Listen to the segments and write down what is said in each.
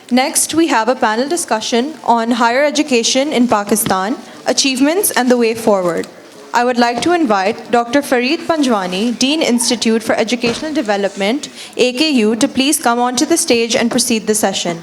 Next, we have a panel discussion on higher education in Pakistan, achievements and the way forward. I would like to invite Dr. Fareed Panjwani, Dean Institute for Educational Development, AKU, to please come onto the stage and proceed the session.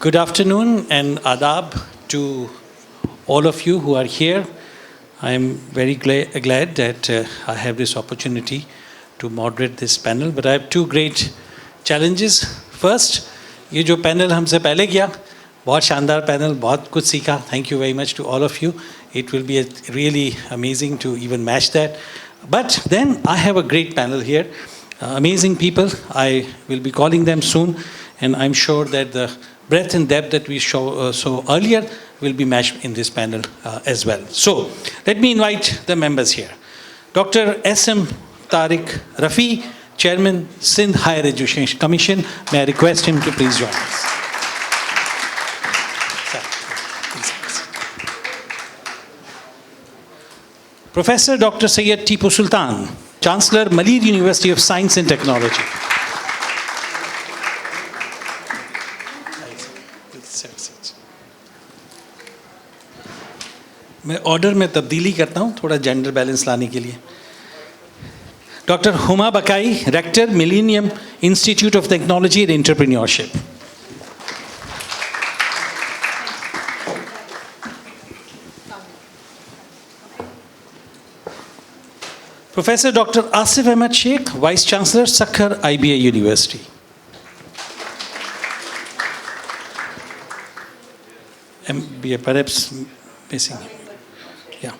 Good afternoon and adab to all of you who are here. I am very glad that I have this opportunity to moderate this panel, but I have two great challenges. First, ये जो panel हमसे पहले किया, बहुत शानदार panel, बहुत कुछ सीखा. Thank you very much to all of you. It will be really amazing to even match that. But then I have a great panel here. Amazing people. I will be calling them soon, and I'm sure that the breadth and depth that we saw earlier will be matched in this panel as well. So, let me invite the members here. Dr. S.M. Tariq Rafi, Chairman, Sindh Higher Education Commission. May I request him to please join us. Professor Dr. Syed Tipu Sultan, Chancellor, Maleer University of Science and Technology. मैं order में तब्दीली करता हूँ थोड़ा gender balance लाने के लिए. Doctor Huma Baqai, rector, Millennium Institute of Technology and Entrepreneurship. Professor doctor Asif Ahmed Shaikh, vice chancellor, Sukkur IBA university. We are perhaps missing him. Yeah.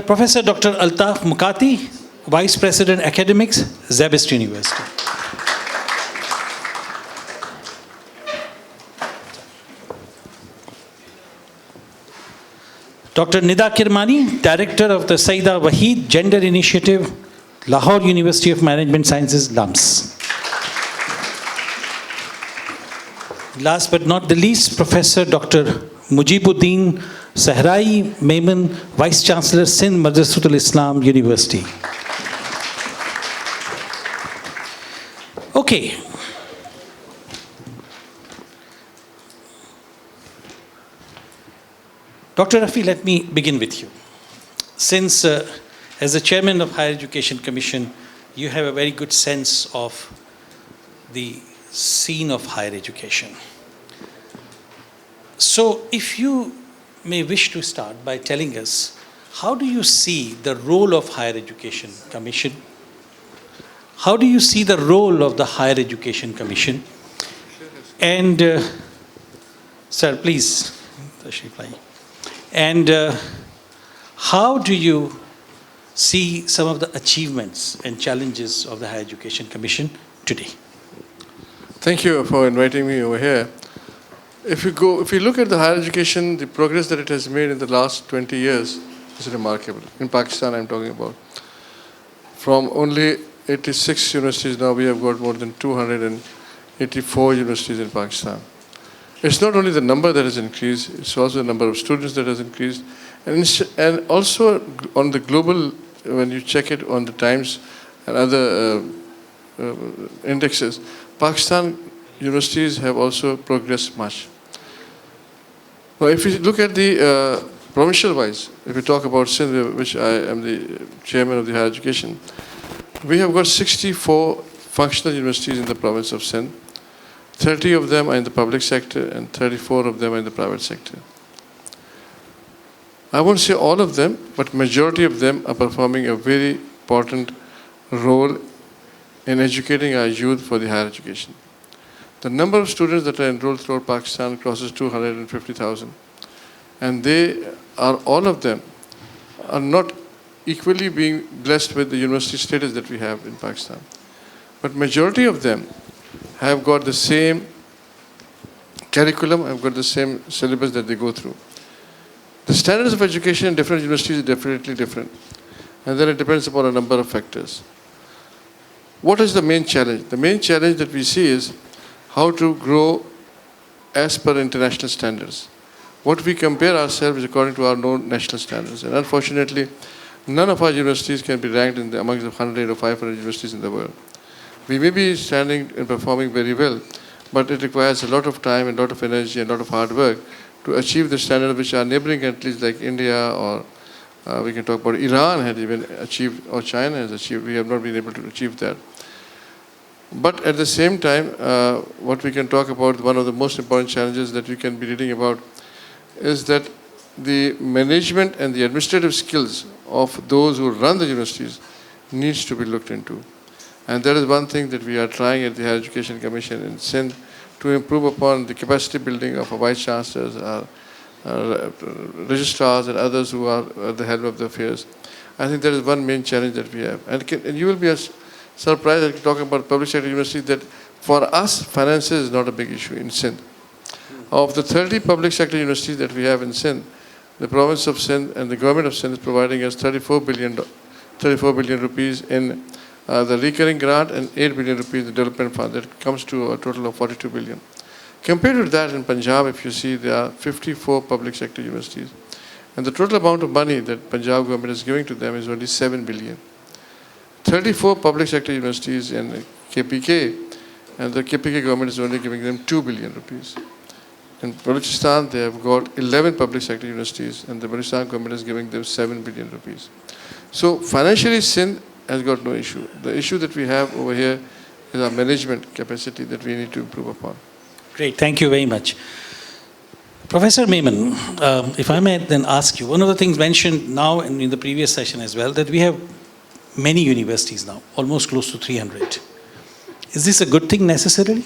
Professor Dr. Altaf Mukati, Vice President Academics, Zabist University. Dr. Nida Kirmani, Director of the Saida Waheed Gender Initiative, Lahore University of Management Sciences, LUMS. Last but not the least, Professor Dr. Mujibuddin Sahrai Maimun, Vice Chancellor, Sindh Madrasatul Islam University. Okay. Dr. Rafi, let me begin with you. Since as the Chairman of Higher Education Commission, you have a very good sense of the scene of higher education. So if you may wish to start by telling us, how do you see the role of Higher Education Commission? How do you see the role of the Higher Education Commission? And, sir, please, and how do you see some of the achievements and challenges of the Higher Education Commission today? Thank you for inviting me over here. If you look at the higher education, the progress that it has made in the last 20 years is remarkable. In Pakistan, I'm talking about. From only 86 universities, now we have got more than 284 universities in Pakistan. It's not only the number that has increased, it's also the number of students that has increased. And also on the global, when you check it on the Times and other indexes, Pakistan universities have also progressed much. Now, if you look at the provincial-wise, if we talk about Sindh, which I am the chairman of the higher education, we have got 64 functional universities in the province of Sindh. 30 of them are in the public sector and 34 of them are in the private sector. I won't say all of them, but majority of them are performing a very important role in educating our youth for the higher education. The number of students that are enrolled throughout Pakistan crosses 250,000. And they are, all of them, are not equally being blessed with the university status that we have in Pakistan. But majority of them have got the same curriculum, have got the same syllabus that they go through. The standards of education in different universities is definitely different. and then it depends upon a number of factors. What is the main challenge? The main challenge that we see is how to grow as per international standards. What we compare ourselves is according to our known national standards. And unfortunately, none of our universities can be ranked amongst the 100 or 500 universities in the world. We may be standing and performing very well, but it requires a lot of time and a lot of energy and a lot of hard work to achieve the standard which our neighboring countries like India or we can talk about Iran had even achieved, or China has achieved. We have not been able to achieve that. But at the same time, what we can talk about, one of the most important challenges that we can be reading about is that the management and the administrative skills of those who run the universities needs to be looked into. And that is one thing that we are trying at the Higher Education Commission in Sindh to improve upon the capacity building of our vice chancellors, our registrars and others who are at the helm of the affairs. I think that is one main challenge that we have. And you will be surprised at talking about public sector university that for us, finances is not a big issue in Sindh. Of the 30 public sector universities that we have in Sindh, the province of Sindh and the government of Sindh is providing us 34 billion rupees in the recurring grant and 8 billion rupees in the development fund. That comes to a total of 42 billion. Compared to that in Punjab, if you see, there are 54 public sector universities. And the total amount of money that Punjab government is giving to them is only 7 billion. 34 public sector universities in KPK, and the KPK government is only giving them 2 billion rupees. In Balochistan, they have got 11 public sector universities, and the Balochistan government is giving them 7 billion rupees. So financially, Sindh has got no issue. The issue that we have over here is our management capacity that we need to improve upon. Great, thank you very much. Professor Memon, if I may then ask you, one of the things mentioned now and in the previous session as well, that we have many universities now, almost close to 300. Is this a good thing necessarily?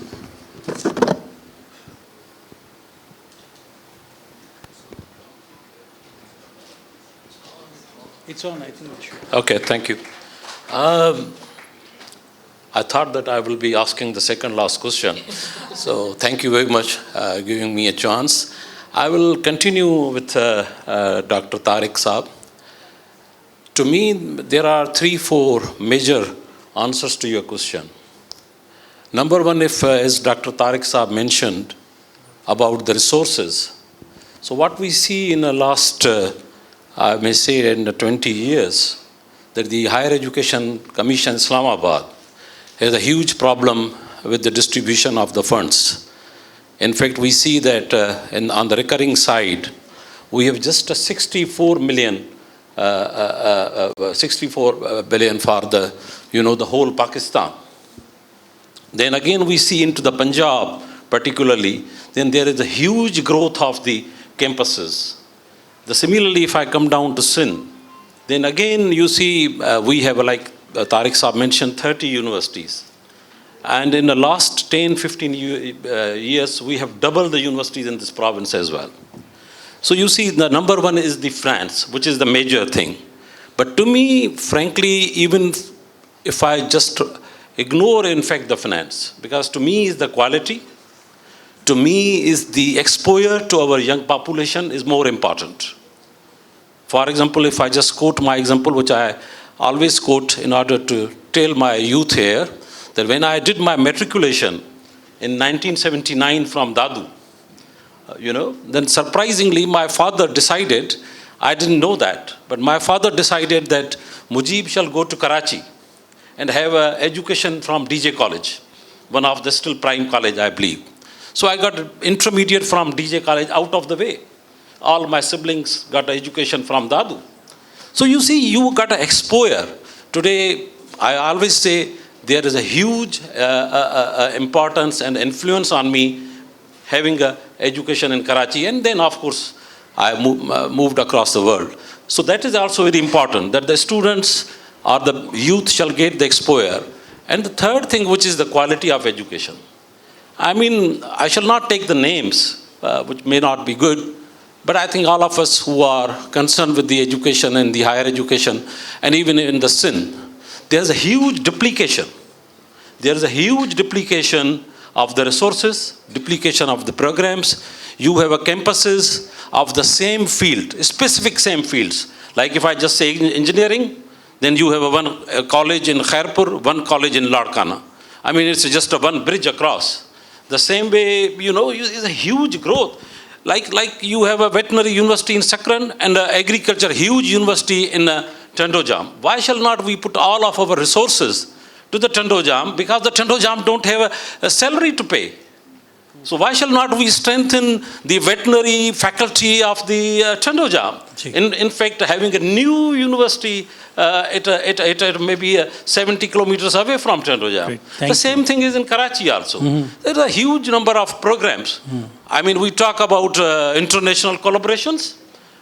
It's on, I think it should. Okay, thank you. I thought that I will be asking the second last question. So thank you very much for giving me a chance. I will continue with Dr. Tariq Saab. To me, there are 3-4 major answers to your question. Number one, as Dr. Tariq Saab mentioned about the resources. So what we see in the last, I may say in the 20 years, that the Higher Education Commission Islamabad has a huge problem with the distribution of the funds. In fact, we see that on the recurring side, we have just a 64 billion for the, the whole Pakistan. Then again, we see into the Punjab particularly, then there is a huge growth of the campuses. Similarly, if I come down to Sindh, then again you see we have, like Tariq Saab mentioned, 30 universities. And in the last 10-15 years, we have doubled the universities in this province as well. So you see, the number one is the France, which is the major thing. But to me, frankly, even if I just ignore, in fact, the finance, because to me is the quality, to me is the exposure to our young population is more important. For example, if I just quote my example, which I always quote in order to tell my youth here, that when I did my matriculation in 1979 from Dadu, then surprisingly my father decided, I didn't know that, but my father decided that Mujib shall go to Karachi and have an education from DJ College, one of the still prime college, I believe. So I got intermediate from DJ College out of the way. All my siblings got education from Dadu. So you see, you got an exposure. Today, I always say there is a huge importance and influence on me having an education in Karachi. And then, of course, I moved across the world. So that is also very important, that the students or the youth shall get the exposure. And the third thing, which is the quality of education. I mean, I shall not take the names, which may not be good, but I think all of us who are concerned with the education and the higher education, and even in the Sindh, there's a huge duplication. There's a huge duplication of the resources, duplication of the programs. You have campuses of the same field, specific same fields. Like if I just say engineering, Then you have a college in Khairpur, one college in Ladkana. I mean, it's just one bridge across. The same way, it's a huge growth. Like you have a veterinary university in Sakran and an agriculture huge university in Tandojam. Why shall not we put all of our resources to the Tandojam? Because the Tandojam don't have a salary to pay. So why shall not we strengthen the veterinary faculty of the Tandojam? In fact, having a new university at maybe 70 kilometers away from Tandojam. The same thing is in Karachi also. There's a huge number of programs. I mean, we talk about international collaborations,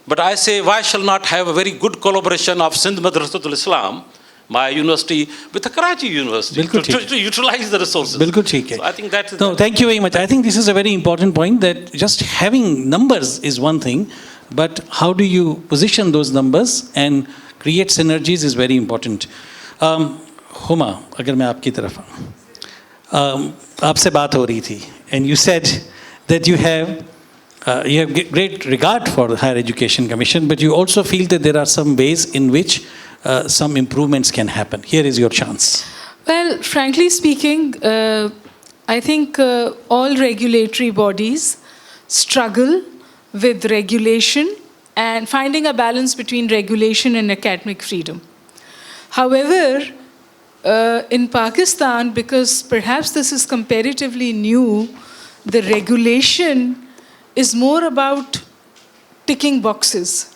but I say why shall not have a very good collaboration of Sindh Madrasatul Islam, my university, with the Karachi University to utilize the resources. So I think that's... No, thank you very much. I think this is a very important point, that just having numbers is one thing, but how do you position those numbers and create synergies is very important. Huma, agar main aapki taraf aapse baat ho rahi thi, and you said that you have great regard for the Higher Education Commission, but you also feel that there are some ways in which some improvements can happen. Here is your chance. Well, frankly speaking, I think all regulatory bodies struggle with regulation and finding a balance between regulation and academic freedom. However, in Pakistan, because perhaps this is comparatively new, the regulation is more about ticking boxes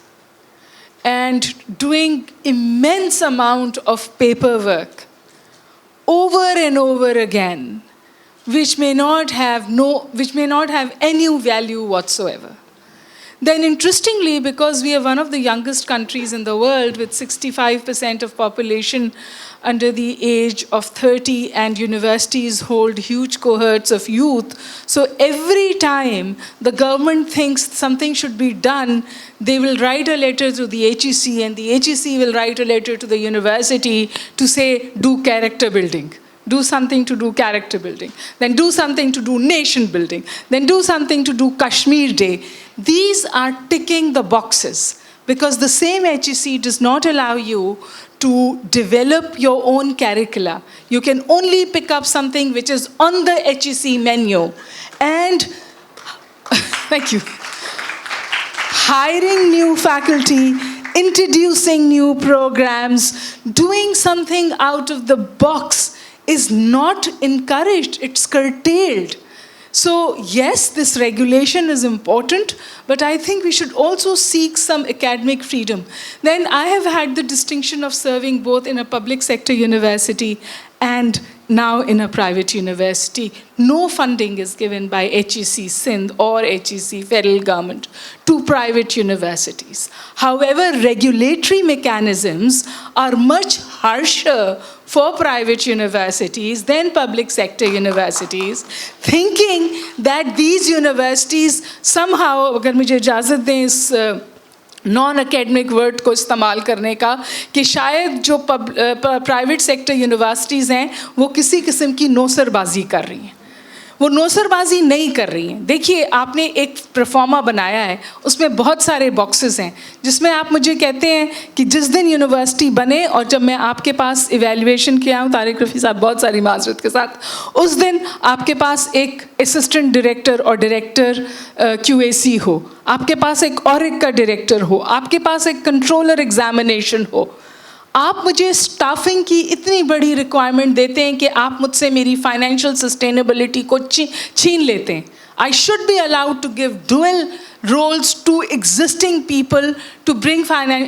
and doing immense amount of paperwork over and over again, which may not have any value whatsoever. Then interestingly, because we are one of the youngest countries in the world with 65% of population under the age of 30 and universities hold huge cohorts of youth, so every time the government thinks something should be done, they will write a letter to the HEC and the HEC will write a letter to the university to say, do character building. Do something to do character building. Then do something to do nation building. Then do something to do Kashmir Day. These are ticking the boxes because the same HEC does not allow you to develop your own curricula. You can only pick up something which is on the HEC menu. And, thank you, hiring new faculty, introducing new programs, doing something out of the box is not encouraged, it's curtailed. So yes, this regulation is important, but I think we should also seek some academic freedom. Then I have had the distinction of serving both in a public sector university and now in a private university. No funding is given by HEC Sindh or HEC federal government to private universities. However, regulatory mechanisms are much harsher for private universities than public sector universities, thinking that these universities somehow, agar mujhe ijazat dein is non academic word को इस्तेमाल करने का, कि शायद जो private sector universities हैं वो किसी किस्म की नौसरबाजी कर रही हैं. वो नौसरबाजी नहीं कर रही हैं. देखिए, आपने एक परफॉर्मा बनाया है, उसमें बहुत सारे बॉक्सेस हैं, जिसमें आप मुझे कहते हैं कि जिस दिन यूनिवर्सिटी बने और जब मैं आपके पास इवैल्यूएशन किया हूँ, तारिक रफ़ी साहब बहुत सारी माजरत के साथ, उस दिन आपके पास एक असिस्टेंट डायरेक्टर और डायरेक्टर QAC हो, आपके पास एक ऑरिक का डायरेक्टर हो, आपके पास एक कंट्रोलर एग्जामिनेशन हो. आप मुझे स्टाफिंग की इतनी बड़ी रिक्वायरमेंट देते हैं कि आप मुझसे मेरी फाइनेंशियल सस्टेनेबिलिटी को छीन लेते हैं. I should be allowed to give dual roles to existing people to bring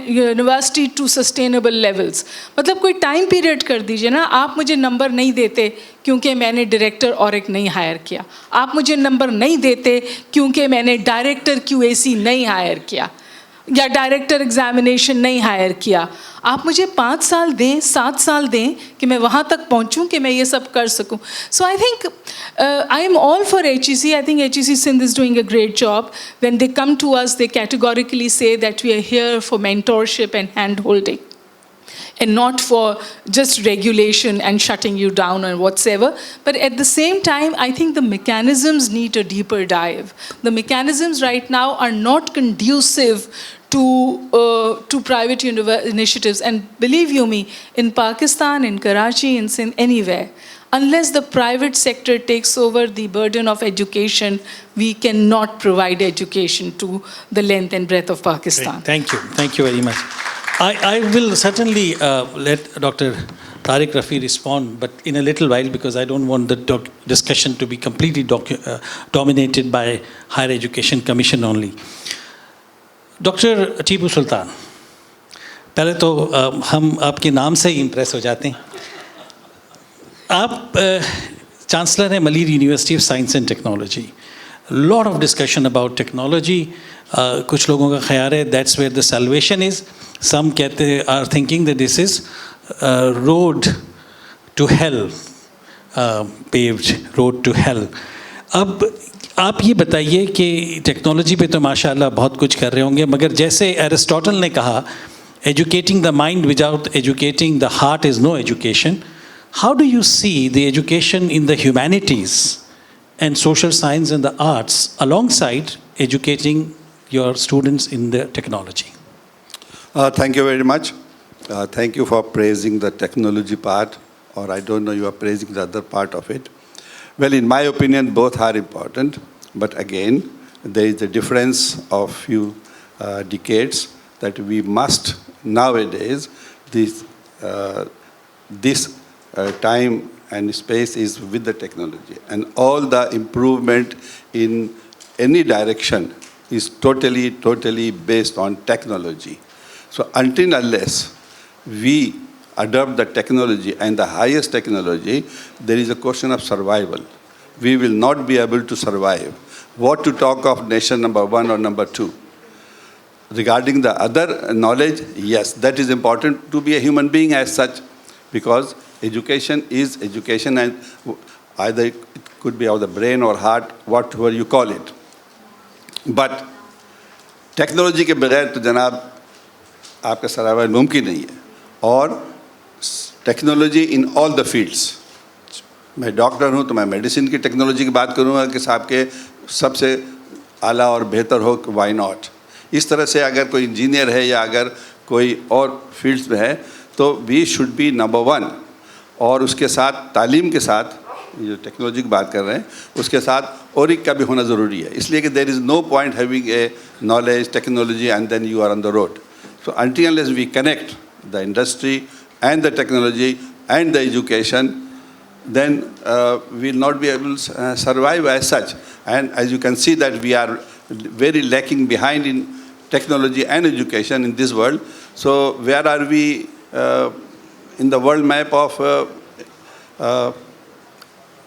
university to sustainable levels. मतलब कोई टाइम पीरियड कर दीजिए ना. आप मुझे नंबर नहीं देते क्योंकि मैंने डायरेक्टर ऑरिक नहीं हायर किया. आप मुझे नंबर नहीं देते क्योंकि मैंने डायरेक्टर QAC नहीं हायर किया या डायरेक्टर एग्जामिनेशन नहीं हायर किया. आप मुझे 5 साल दें, 7 साल दें कि मैं वहाँ तक पहुँचूँ कि मैं ये सब कर सकूँ. So I think I am all for HEC. I think HEC Sindh is doing a great job. When they come to us, they categorically say that we are here for mentorship and hand-holding, and not for just regulation and shutting you down or whatsoever. But at the same time, I think the mechanisms need a deeper dive. The mechanisms right now are not conducive to private initiatives. And believe you me, in Pakistan, in Karachi, in Sindh, anywhere, unless the private sector takes over the burden of education, we cannot provide education to the length and breadth of Pakistan. Thank you. Thank you very much. I will certainly let Dr. Tariq Rafi respond, but in a little while, because I don't want the discussion to be completely dominated by Higher Education Commission only. Dr. Tipu Sultan, पहले तो हम आपके नाम से ही impress हो जाते हैं. आप चांसलर हैं Malir university of science and technology. Lot of discussion about technology. कुछ लोगों का ख्याल है that's where the salvation is. Some कहते are thinking that this is road to hell, paved road to hell. अब आप ये बताइए कि टेक्नोलॉजी पे तो माशाल्लाह बहुत कुछ कर रहे होंगे, मगर जैसे एरिस्टोटल ने कहा, educating the mind without educating the heart is no education. How do you see the education in the humanities and social science and the arts alongside educating your students in the technology? Thank you very much. Thank you for praising the technology part, or I don't know, you are praising the other part of it. Well, in my opinion, both are important, but again, there is a difference of few decades that we must nowadays, this time and space is with the technology, and all the improvement in any direction is totally based on technology. So until unless we adopt the technology and the highest technology, there is a question of survival. We will not be able to survive. What to talk of nation number 1 or number 2? Regarding the other knowledge, yes, that is important to be a human being as such, because education is education, and either it could be of the brain or heart, whatever you call it. But technology के बगैर तो जनाब आपका survival मुमकिन नहीं है. और technology in all the fields. मैं डॉक्टर हूँ तो मैं मेडिसिन की टेक्नोलॉजी की बात करूँगा कि साहब के सबसे आला और बेहतर हो, वाई नॉट. इस तरह से अगर कोई इंजीनियर है या अगर कोई और फील्ड्स में है तो वी शुड बी नंबर 1. और उसके साथ तालीम के साथ जो टेक्नोलॉजी की बात कर रहे हैं उसके साथ और एक का भी होना ज़रूरी है. इसलिए कि there is no point having a knowledge technology and then you are on the road. So until unless we connect the industry and the technology and the education, then we will not be able to survive as such. And as you can see that we are very lacking behind in technology and education in this world. So where are we in the world map of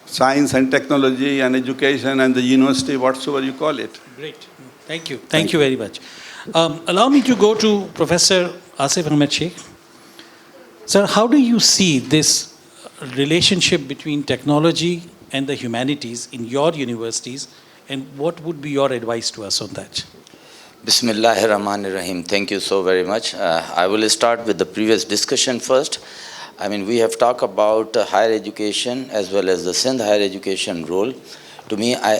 science and technology and education and the university, whatsoever you call it? Great. Thank you. Thank you very much. Allow me to go to Professor Asif Ahmed Sheikh. Sir, how do you see this relationship between technology and the humanities in your universities, and what would be your advice to us on that? Bismillahir Rahmanir Rahim. Thank you so very much. I will start with the previous discussion first. I mean, we have talked about higher education as well as the Sindh higher education role. To me, I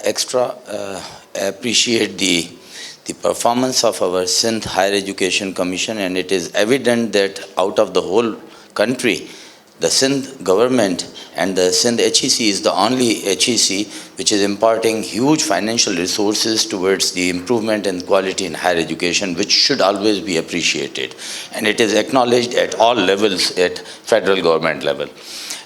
appreciate the performance of our Sindh Higher Education Commission, and it is evident that out of the whole country, the Sindh government and the Sindh HEC is the only HEC which is imparting huge financial resources towards the improvement and quality in higher education, which should always be appreciated. And it is acknowledged at all levels at federal government level.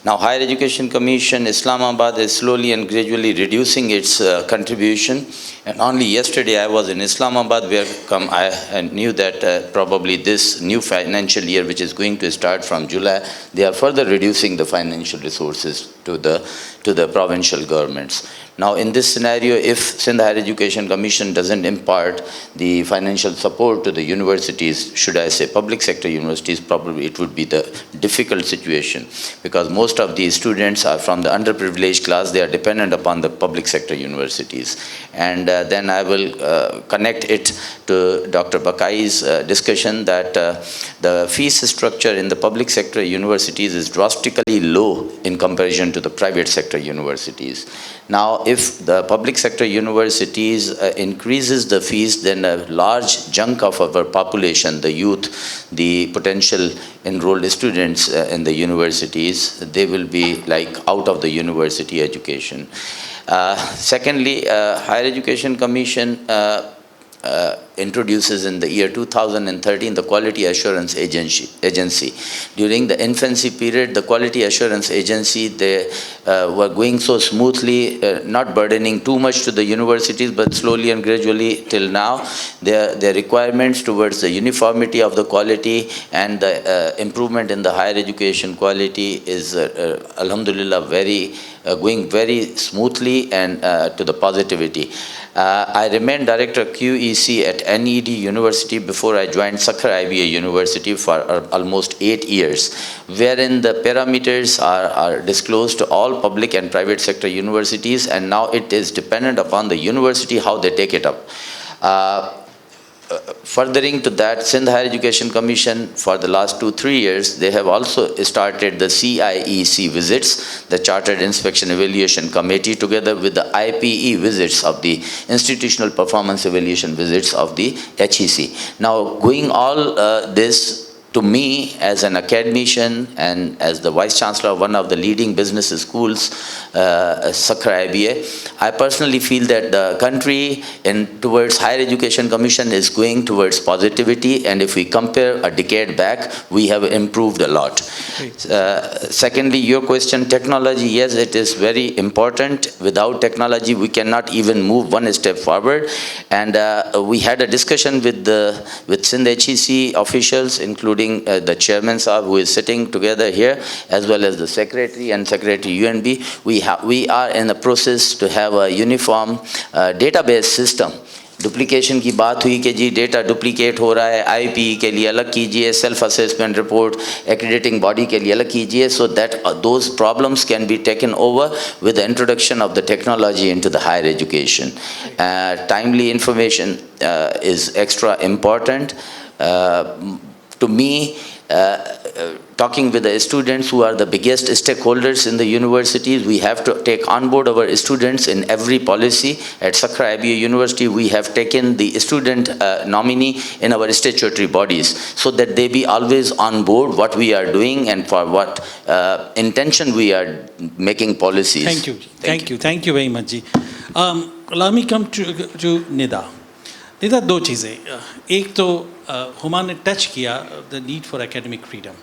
Now, Higher Education Commission, Islamabad is slowly and gradually reducing its contribution. And only yesterday I was in Islamabad, where I knew that probably this new financial year, which is going to start from July, they are further reducing the financial resources to the provincial governments. Now, in this scenario, if Sindh Higher Education Commission doesn't impart the financial support to the universities, should I say public sector universities, probably it would be the difficult situation, because most of these students are from the underprivileged class. They are dependent upon the public sector universities. And then I will connect it to Dr. Bakai's discussion that the fees structure in the public sector universities is drastically low in comparison to the private sector sector universities. Now, if the public sector universities increases the fees, then a large chunk of our population, the youth, the potential enrolled students in the universities, they will be like out of the university education. Secondly, Higher Education Commission introduces in the year 2013 the Quality Assurance Agency. During the infancy period, the Quality Assurance Agency, they were going so smoothly, not burdening too much to the universities, but slowly and gradually till now, their requirements towards the uniformity of the quality and the improvement in the higher education quality is, alhamdulillah, going very smoothly and to the positivity. I remained Director QEC at NED University before I joined Sakhar IBA University for almost 8 years, wherein the parameters are disclosed to all public and private sector universities, and now it is dependent upon the university how they take it up. Furthering to that, Sindh Higher Education Commission for the last 2-3 years, they have also started the CIEC visits, the Chartered Inspection Evaluation Committee, together with the IPE visits of the Institutional Performance Evaluation visits of the HEC. Now, going all this, to me, as an academician and as the Vice Chancellor of one of the leading business schools, Sakhar IBA, I personally feel that the country towards Higher Education Commission is going towards positivity, and if we compare a decade back, we have improved a lot. Secondly, your question, technology, yes, it is very important. Without technology, we cannot even move one step forward. And we had a discussion with Sindh HEC officials, including the chairman Saab, who is sitting together here, as well as the secretary and secretary UNB. We are in the process to have a uniform database system. Duplication की बात हुई कि जी data duplicate हो रहा है, IP के लिए अलग कीजिए, सेल्फ असेसमेंट रिपोर्ट एक्रेडिटिंग बॉडी के लिए अलग कीजिए, so that those problems can be taken over with the introduction of the technology into the higher education. Timely information is extra important. To me, talking with the students who are the biggest stakeholders in the universities, we have to take on board our students in every policy. At Sakhar IBA University, we have taken the student nominee in our statutory bodies so that they be always on board what we are doing and for what intention we are making policies. Thank you. Thank you very much, Ji. Allow me come to Nida. Nida, दो चीज़ें. एक तो हुमा ने touch किया the need for academic freedom.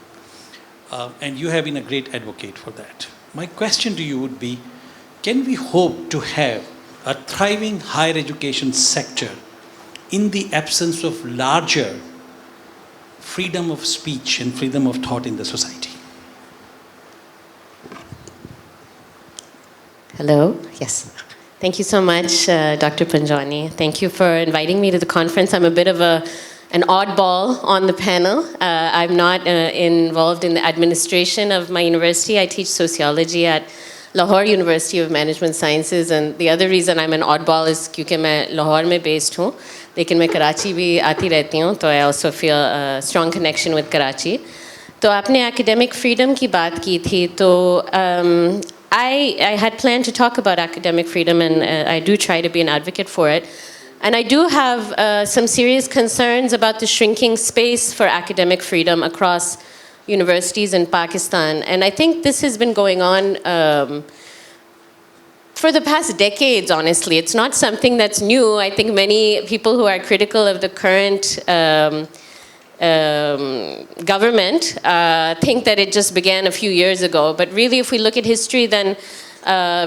And you have been a great advocate for that. My question to you would be, can we hope to have a thriving higher education sector in the absence of larger freedom of speech and freedom of thought in the society? Hello, yes. Thank you so much, Dr. Panjwani. Thank you for inviting me to the conference. I'm a bit of an oddball on the panel. I'm not involved in the administration of my university. I teach sociology at Lahore University of Management Sciences, and the other reason I'm an oddball is because I'm Lahore mein based hu, lekin main Karachi bhi aati rehti hu, so I also feel a strong connection with Karachi. तो आपने academic freedom की बात की थी, तो I had planned to talk about academic freedom, and I do try to be an advocate for it. And I do have some serious concerns about the shrinking space for academic freedom across universities in Pakistan. And I think this has been going on for the past decades, honestly. It's not something that's new. I think many people who are critical of the current government think that it just began a few years ago. But really, if we look at history, then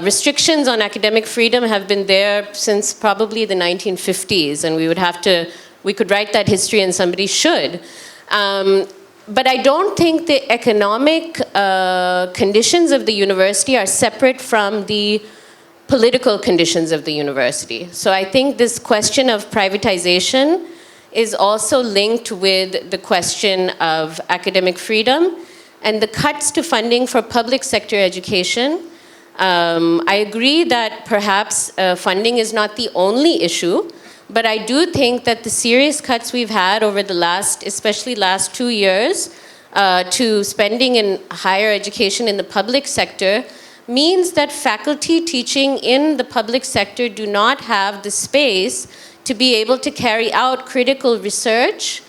restrictions on academic freedom have been there since probably the 1950s, and we could write that history, and somebody should. But I don't think the economic conditions of the university are separate from the political conditions of the university. So I think this question of privatization is also linked with the question of academic freedom and the cuts to funding for public sector education. I agree that perhaps funding is not the only issue, but I do think that the serious cuts we've had over the especially last 2 years, to spending in higher education in the public sector means that faculty teaching in the public sector do not have the space to be able to carry out critical research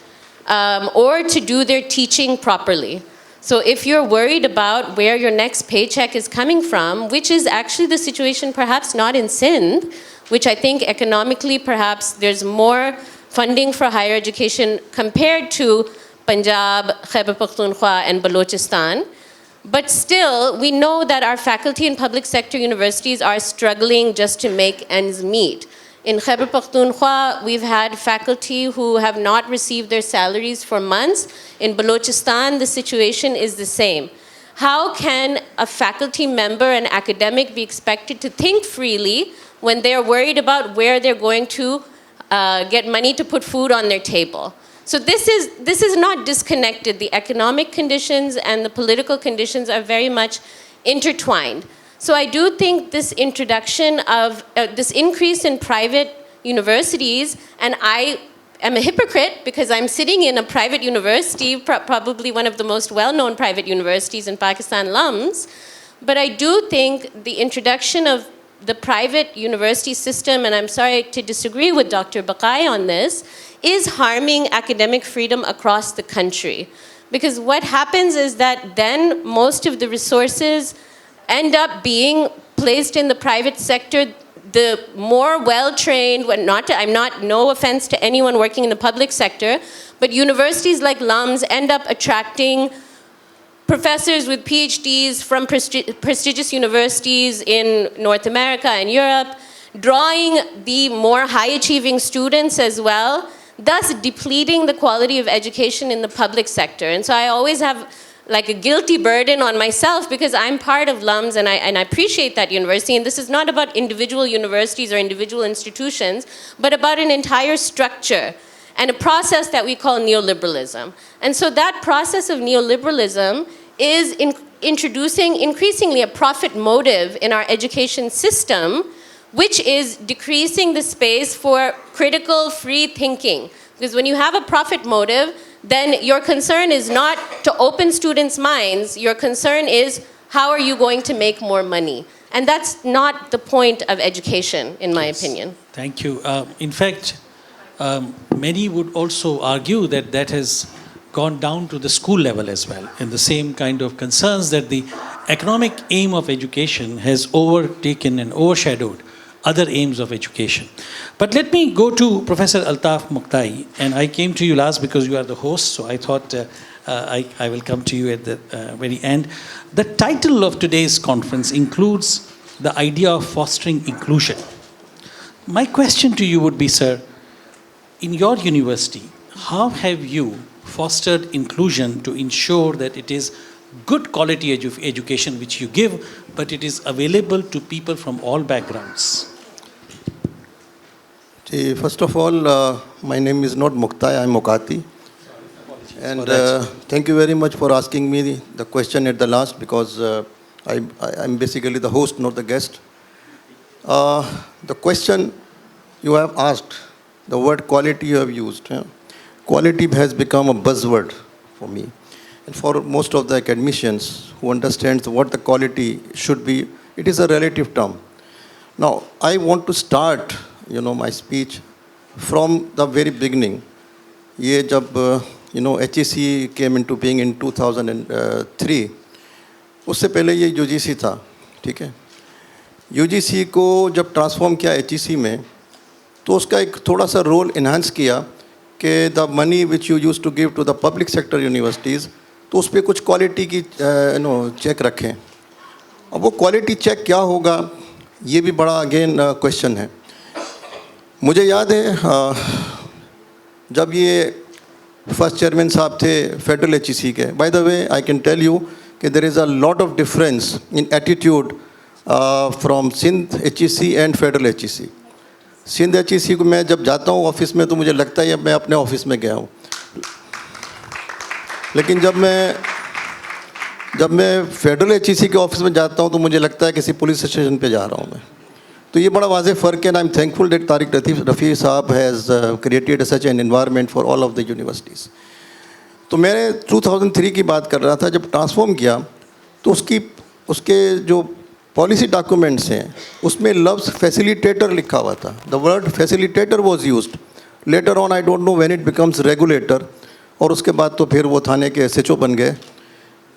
or to do their teaching properly. So if you're worried about where your next paycheck is coming from, which is actually the situation perhaps not in Sindh, which I think economically perhaps there's more funding for higher education compared to Punjab, Khyber Pakhtunkhwa and Balochistan. But still, we know that our faculty in public sector universities are struggling just to make ends meet. In Khyber Pakhtunkhwa, we've had faculty who have not received their salaries for months. In Balochistan, the situation is the same. How can a faculty member, an academic, be expected to think freely when they're worried about where they're going to get money to put food on their table? So this is not disconnected. The economic conditions and the political conditions are very much intertwined. So I do think this introduction of this increase in private universities, and I am a hypocrite because I'm sitting in a private university, probably one of the most well-known private universities in Pakistan, LUMS, but I do think the introduction of the private university system, and I'm sorry to disagree with Dr. Baqai on this, is harming academic freedom across the country. Because what happens is that then most of the resources end up being placed in the private sector. The more well-trained, no offense to anyone working in the public sector, but universities like LUMS end up attracting professors with PhDs from prestigious universities in North America and Europe, drawing the more high-achieving students as well, thus depleting the quality of education in the public sector. And so I always have like a guilty burden on myself because I'm part of LUMS and I appreciate that university. And this is not about individual universities or individual institutions, but about an entire structure and a process that we call neoliberalism. And so that process of neoliberalism is introducing increasingly a profit motive in our education system, which is decreasing the space for critical, free thinking. Because when you have a profit motive, then your concern is not to open students' minds. Your concern is, how are you going to make more money? And that's not the point of education, in my opinion. Thank you. In fact, many would also argue that that has gone down to the school level as well, in the same kind of concerns that the economic aim of education has overtaken and overshadowed other aims of education. But let me go to Professor Altaf Muqtai, and I came to you last because you are the host, so I thought I will come to you at the very end. The title of today's conference includes the idea of fostering inclusion. My question to you would be, sir, in your university, how have you fostered inclusion to ensure that it is good quality education which you give, but it is available to people from all backgrounds? First of all, my name is not Muqtai, I'm Mokati. And thank you very much for asking me the question at the last, because I'm basically the host, not the guest. The question you have asked, the word quality you have used. Quality has become a buzzword for me. And for most of the academicians who understand what the quality should be, it is a relative term. Now, I want to start, my speech from the very beginning. Ye jab, HEC came into being in 2003. उससे पहले ये UGC था, ठीक है? UGC को जब transform किया HEC में, तो उसका एक थोड़ा सा रोल इन्हांस किया कि the money which you used to give to the public sector universities, तो उस पर कुछ क्वालिटी की चेक रखें. अब वो क्वालिटी चेक क्या होगा, ये भी बड़ा अगेन क्वेश्चन है. मुझे याद है जब ये फर्स्ट चेयरमैन साहब थे फेडरल HEC के. By the way I can tell you कि there is a lot of difference in attitude from Sindh HEC and federal HEC. Sindh HEC को मैं जब जाता हूँ ऑफिस में तो मुझे लगता है मैं अपने ऑफिस में गया हूँ, लेकिन जब मैं फेडरल HEC के ऑफिस में जाता हूँ तो मुझे लगता है किसी पुलिस स्टेशन पे जा रहा हूँ मैं. तो ये बड़ा वाज़ेह फ़र्क है. I am thankful that Tariq Rafi साहब has created such an environment for all of the universities. तो मैं 2003 की बात कर रहा था. जब ट्रांसफॉर्म किया तो उसके जो पॉलिसी डॉक्यूमेंट्स हैं उसमें लफ्ज़ फैसिलिटेटर लिखा हुआ था. The word facilitator was used. Later on I don't know when it becomes regulator, और उसके बाद तो फिर वो थाने के SHO बन गए.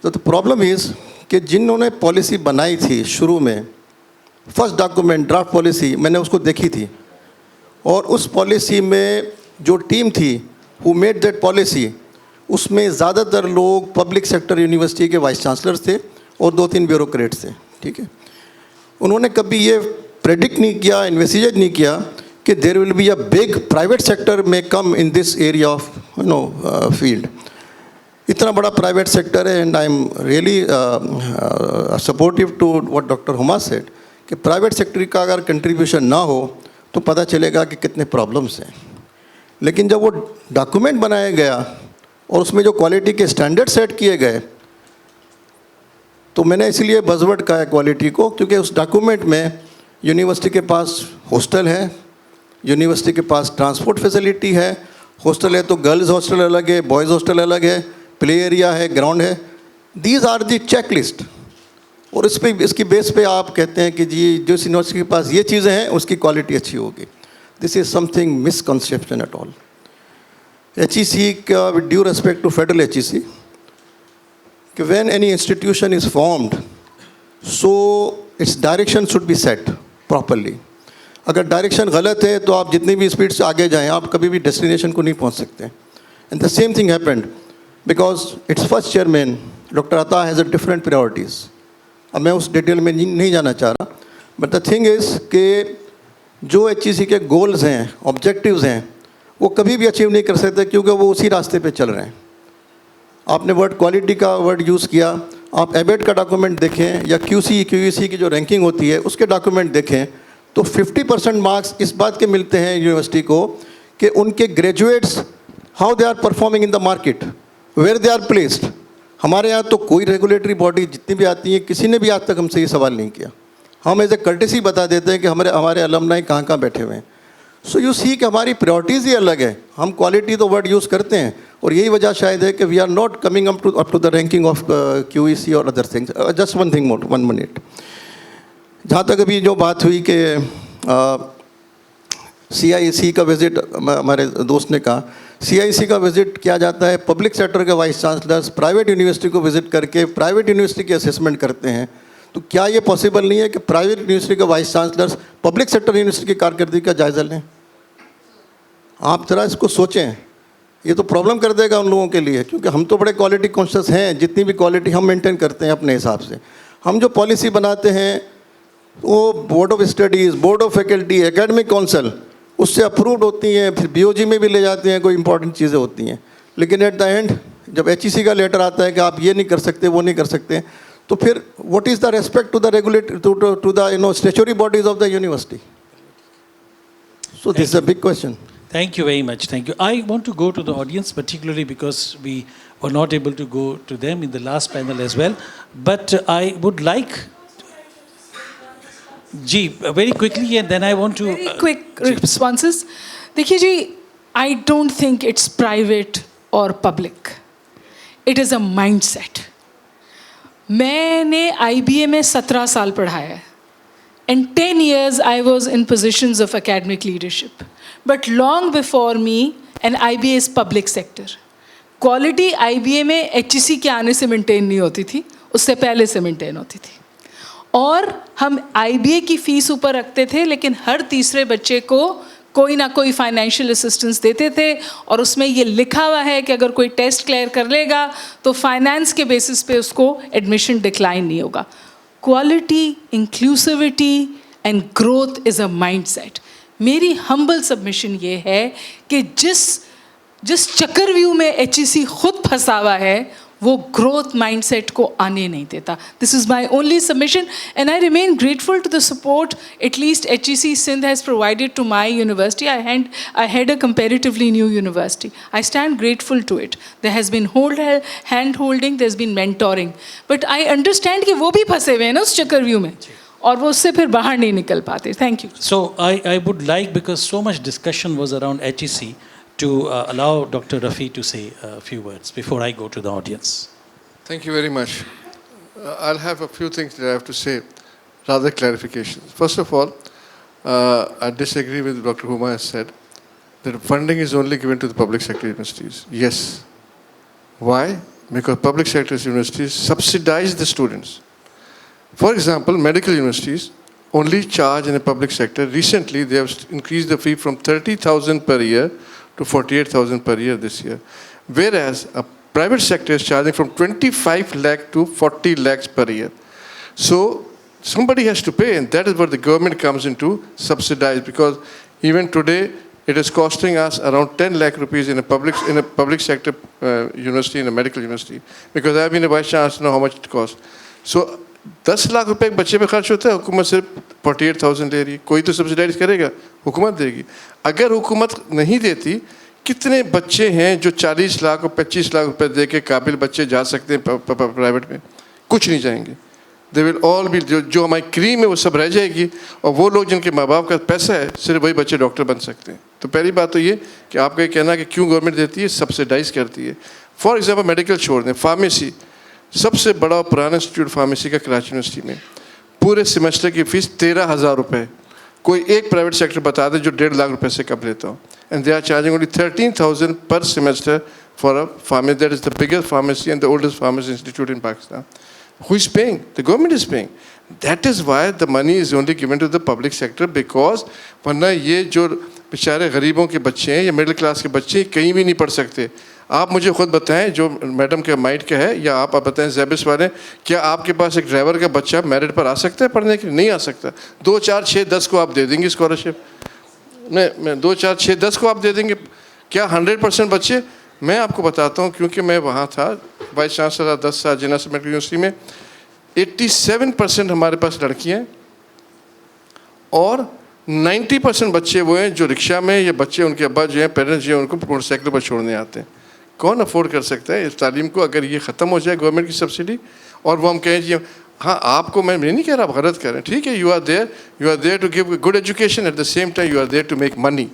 तो द प्रॉब्लम इज़ कि जिन्होंने पॉलिसी बनाई थी शुरू में, फर्स्ट डॉक्यूमेंट ड्राफ्ट पॉलिसी मैंने उसको देखी थी, और उस पॉलिसी में जो टीम थी हु मेड दैट पॉलिसी, उसमें ज़्यादातर लोग पब्लिक सेक्टर यूनिवर्सिटी के वाइस चांसलर्स थे और 2-3 ब्यूरोक्रेट्स थे. ठीक है, उन्होंने कभी ये प्रेडिक्ट नहीं किया, इन्वेस्टिगेट नहीं किया कि there will be a big private sector में come in this area of field. इतना बड़ा प्राइवेट सेक्टर है, and I am really supportive to what doctor Huma said कि प्राइवेट सेक्टर का अगर कंट्रीब्यूशन ना हो तो पता चलेगा कि कितने प्रॉब्लम्स हैं. लेकिन जब वो डॉक्यूमेंट बनाया गया और उसमें जो क्वालिटी के स्टैंडर्ड सेट किए गए, तो मैंने इसलिए बज़वर्ड कहा है क्वालिटी को, क्योंकि उस डॉक्यूमेंट में यूनिवर्सिटी के पास हॉस्टल है, यूनिवर्सिटी के पास ट्रांसपोर्ट फैसिलिटी है. हॉस्टल है तो गर्ल्स हॉस्टल अलग है, बॉयज़ हॉस्टल अलग है, प्ले एरिया है, ग्राउंड है. These are the check list. और इसकी बेस पे आप कहते हैं कि जी जिस यूनिवर्सिटी के पास ये चीज़ें हैं उसकी क्वालिटी अच्छी होगी. This is something misconception at all. HEC का, with due respect to federal HEC, कि when any institution is formed, so its direction should be set properly. अगर डायरेक्शन गलत है तो आप जितनी भी स्पीड से आगे जाएं, आप कभी भी डेस्टिनेशन को नहीं पहुंच सकते. And the same thing happened because it's first chairman doctor अता हैज़ अ डिफरेंट प्रायोरिटीज़. अब मैं उस डिटेल में नहीं जाना चाह रहा, बट द थिंग इज़ कि जो HEC के गोल्स हैं, ऑब्जेक्टिव्स हैं, वो कभी भी अचीव नहीं कर सकते क्योंकि वो उसी रास्ते पे चल रहे हैं. आपने वर्ड क्वालिटी का वर्ड यूज़ किया, आप एबेट का डॉक्यूमेंट देखें या QC की जो रैंकिंग होती है उसके डॉक्यूमेंट देखें, तो 50% मार्क्स इस बात के मिलते हैं यूनिवर्सिटी को कि उनके graduates how they are performing in the market, where they are placed. हमारे यहाँ तो कोई रेगुलेटरी बॉडी जितनी भी आती है, किसी ने भी आज तक हमसे ये सवाल नहीं किया. हम एज ए कर्टेसी बता देते हैं कि हमारे अलमनाई कहाँ कहाँ बैठे हुए हैं. सो यू सी कि हमारी प्रायोरिटीज़ ही अलग है. हम क्वालिटी तो वर्ड यूज़ करते हैं, और यही वजह शायद है कि we are not coming up to the ranking of QEC और other things. Just one thing more, 1 minute. जहाँ तक अभी जो बात हुई कि CIC का विज़िट, हमारे दोस्त ने कहा, CIC का विज़िट किया जाता है, पब्लिक सेक्टर के वाइस चांसलर्स प्राइवेट यूनिवर्सिटी को विज़िट करके प्राइवेट यूनिवर्सिटी की असेसमेंट करते हैं. तो क्या ये पॉसिबल नहीं है कि प्राइवेट यूनिवर्सिटी के vice chancellors public sector university की कारकर्दगी का जायज़ा लें? आप ज़रा इसको सोचें. ये तो प्रॉब्लम कर देगा उन लोगों के लिए, क्योंकि हम तो बड़े क्वालिटी कॉन्शियस हैं. जितनी भी क्वालिटी हम मेंटेन करते हैं अपने हिसाब से. हम जो पॉलिसी बनाते हैं वो board of studies, board of faculty, academic council उससे अप्रूव्ड होती हैं, फिर BOG में भी ले जाते हैं, कोई इंपॉर्टेंट चीज़ें होती हैं. लेकिन एट द एंड जब HEC का लेटर आता है कि आप ये नहीं कर सकते, वो नहीं कर सकते, तो फिर what is the respect to the regulatory, to the statutory bodies of the university? So this is a big question. Thank you very much. Thank you. I want to go to the audience, particularly because we were not able to go to them in the last panel as well. But I would like, Ji, very quickly, and then I want to... Very quick responses. देखिए जी, I don't think it's private or public. It is a mindset. मैंने IBA में 17 साल पढ़ाया है. And 10 years I was in positions of academic leadership. But long before me, an IBA is public sector. Quality IBA में HEC के आने से maintain नहीं होती थी, उससे पहले से maintain होती थी. और हम IBA की फीस ऊपर रखते थे, लेकिन हर तीसरे बच्चे को कोई ना कोई फाइनेंशियल असिस्टेंस देते थे, और उसमें ये लिखा हुआ है कि अगर कोई टेस्ट क्लियर कर लेगा तो फाइनेंस के बेसिस पे उसको एडमिशन डिक्लाइन नहीं होगा. Quality, inclusivity and growth is a mindset. मेरी हम्बल सबमिशन ये है कि जिस चक्रव्यूह में HEC खुद फंसा हुआ है वो ग्रोथ माइंडसेट को आने नहीं देता. This is my only submission, and I remain grateful to the support at least HEC Sindh has provided to my university. I had a comparatively new university. I stand grateful to it. There has been hand holding, there's been mentoring. But I understand कि वो भी फंसे हुए हैं ना उस चक्रव्यूह में, और वो उससे फिर बाहर नहीं निकल पाते. Thank you. So I would like, because so much discussion was around HEC, to allow Dr. Rafi to say a few words before I go to the audience. Thank you very much. I'll have a few things that I have to say. rather clarifications. First of all, I disagree with Dr. Huma has said that funding is only given to the public sector universities. Yes. Why? Because public sector universities subsidize the students. For example, medical universities only charge in the public sector. Recently, they have increased the fee from 30,000 per year to 48,000 per year this year. Whereas a private sector is charging from 25 lakh to 40 lakhs per year. So somebody has to pay, and that is where the government comes in to subsidize, because even today it is costing us around 10 lakh rupees in a public sector university, in a medical university, because I have been a vice chancellor to know how much it costs. So 10 lakh रुपए एक बच्चे पे खर्च होता है, हुकूमत सिर्फ 48,000 ले रही है. कोई तो सब्सिडाइज करेगा, हुकूमत देगी. अगर हुकूमत नहीं देती, कितने बच्चे हैं जो 40 लाख और 25 लाख रुपए दे के काबिल बच्चे जा सकते हैं प्राइवेट में? कुछ नहीं जाएंगे. दे विल ऑल बी, जो हमारी क्रीम है वो सब रह जाएगी, और वो लोग जिनके माँ बाप का पैसा है, सिर्फ वही बच्चे डॉक्टर बन सकते हैं. तो पहली बात तो ये कि आपका ये कहना कि क्यों गवर्नमेंट देती है, सब्सिडाइज करती है. फॉर एग्जाम्पल मेडिकल छोड़ दें, फार्मेसी, सबसे बड़ा और पुराना इंस्टीट्यूट फार्मेसी का कराची यूनिवर्सिटी में पूरे सेमेस्टर की फीस 13,000 रुपये. कोई एक प्राइवेट सेक्टर बता दे जो 1.5 लाख रुपए से कम लेता हो. And they are charging only 13,000 per semester for a pharmacy. That is the biggest pharmacy and the oldest pharmacy institute in Pakistan. Who is paying? The government is paying. That is why the money is only given to the public sector, because वरना ये जो बेचारे गरीबों के बच्चे हैं या middle class के बच्चे कहीं भी नहीं पढ़ सकते. आप मुझे खुद बताएं, जो मैडम के माइट का है, या आप बताएं ज़ेबिस वाले, क्या आपके पास एक ड्राइवर का बच्चा मेरिट पर आ सकता है पढ़ने के लिए? नहीं आ सकता. 2, 4, 6, 10 को आप दे देंगे स्कॉलरशिप में, 2, 4, 6, 10 को आप दे देंगे. क्या 100% बच्चे? मैं आपको बताता हूँ, क्योंकि मैं वहाँ था वाइस चांसलर 10 साल जिन्ना मेडिकल यूनिवर्सिटी में. 87% हमारे पास लड़कियाँ हैं, और 90% बच्चे वो हैं जो रिक्शा में, या बच्चे उनके अब्बा जो हैं, पेरेंट्स जो हैं, उनको मोटरसाइकिल पर छोड़ने आते हैं. कौन अफोर्ड कर सकता है इस तालीम को? अगर ये ख़त्म हो जाए गवर्नमेंट की सब्सिडी, और वो हम कहें जी हाँ आपको, मैं नहीं कह रहा आप गलत करें, ठीक है, you are there to give good education, at the same time you are there to make money.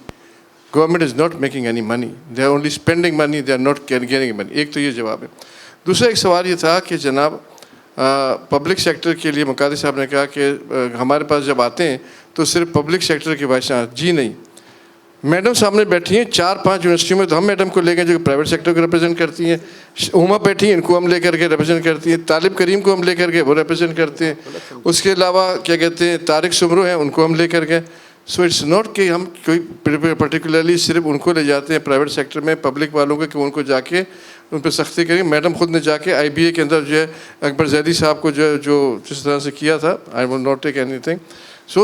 Government is not making any money, they are only spending money, they are not gaining money. एक तो ये जवाब है. दूसरा एक सवाल ये था कि जनाब पब्लिक सेक्टर के लिए मुकादी साहब ने कहा कि हमारे पास जब आते हैं तो सिर्फ पब्लिक सेक्टर के वाइस चांसलर. जी नहीं, मैडम सामने बैठी हैं 4-5 यूनिवर्सिटियों में, तो हम मैडम को लेकर जो प्राइवेट सेक्टर को रिप्रेजेंट करती हैं. उमा बैठी हैं, इनको हम लेकर के रिप्रेजेंट करती हैं. तालिब करीम को हम लेकर के वो रिप्रेजेंट करते हैं. उसके अलावा क्या कहते हैं, तारिक सुमरो हैं, उनको हम लेकर के. सो इट्स नॉट कि हम कोई पर्टिकुलरली सिर्फ उनको ले जाते हैं प्राइवेट सेक्टर में, पब्लिक वालों को, कि उनको जाके उन पर सख्ती करें. मैडम खुद ने जाके IBA के अंदर जो है अकबर जैदी साहब को जो जिस तरह से किया था, I will not take anything. So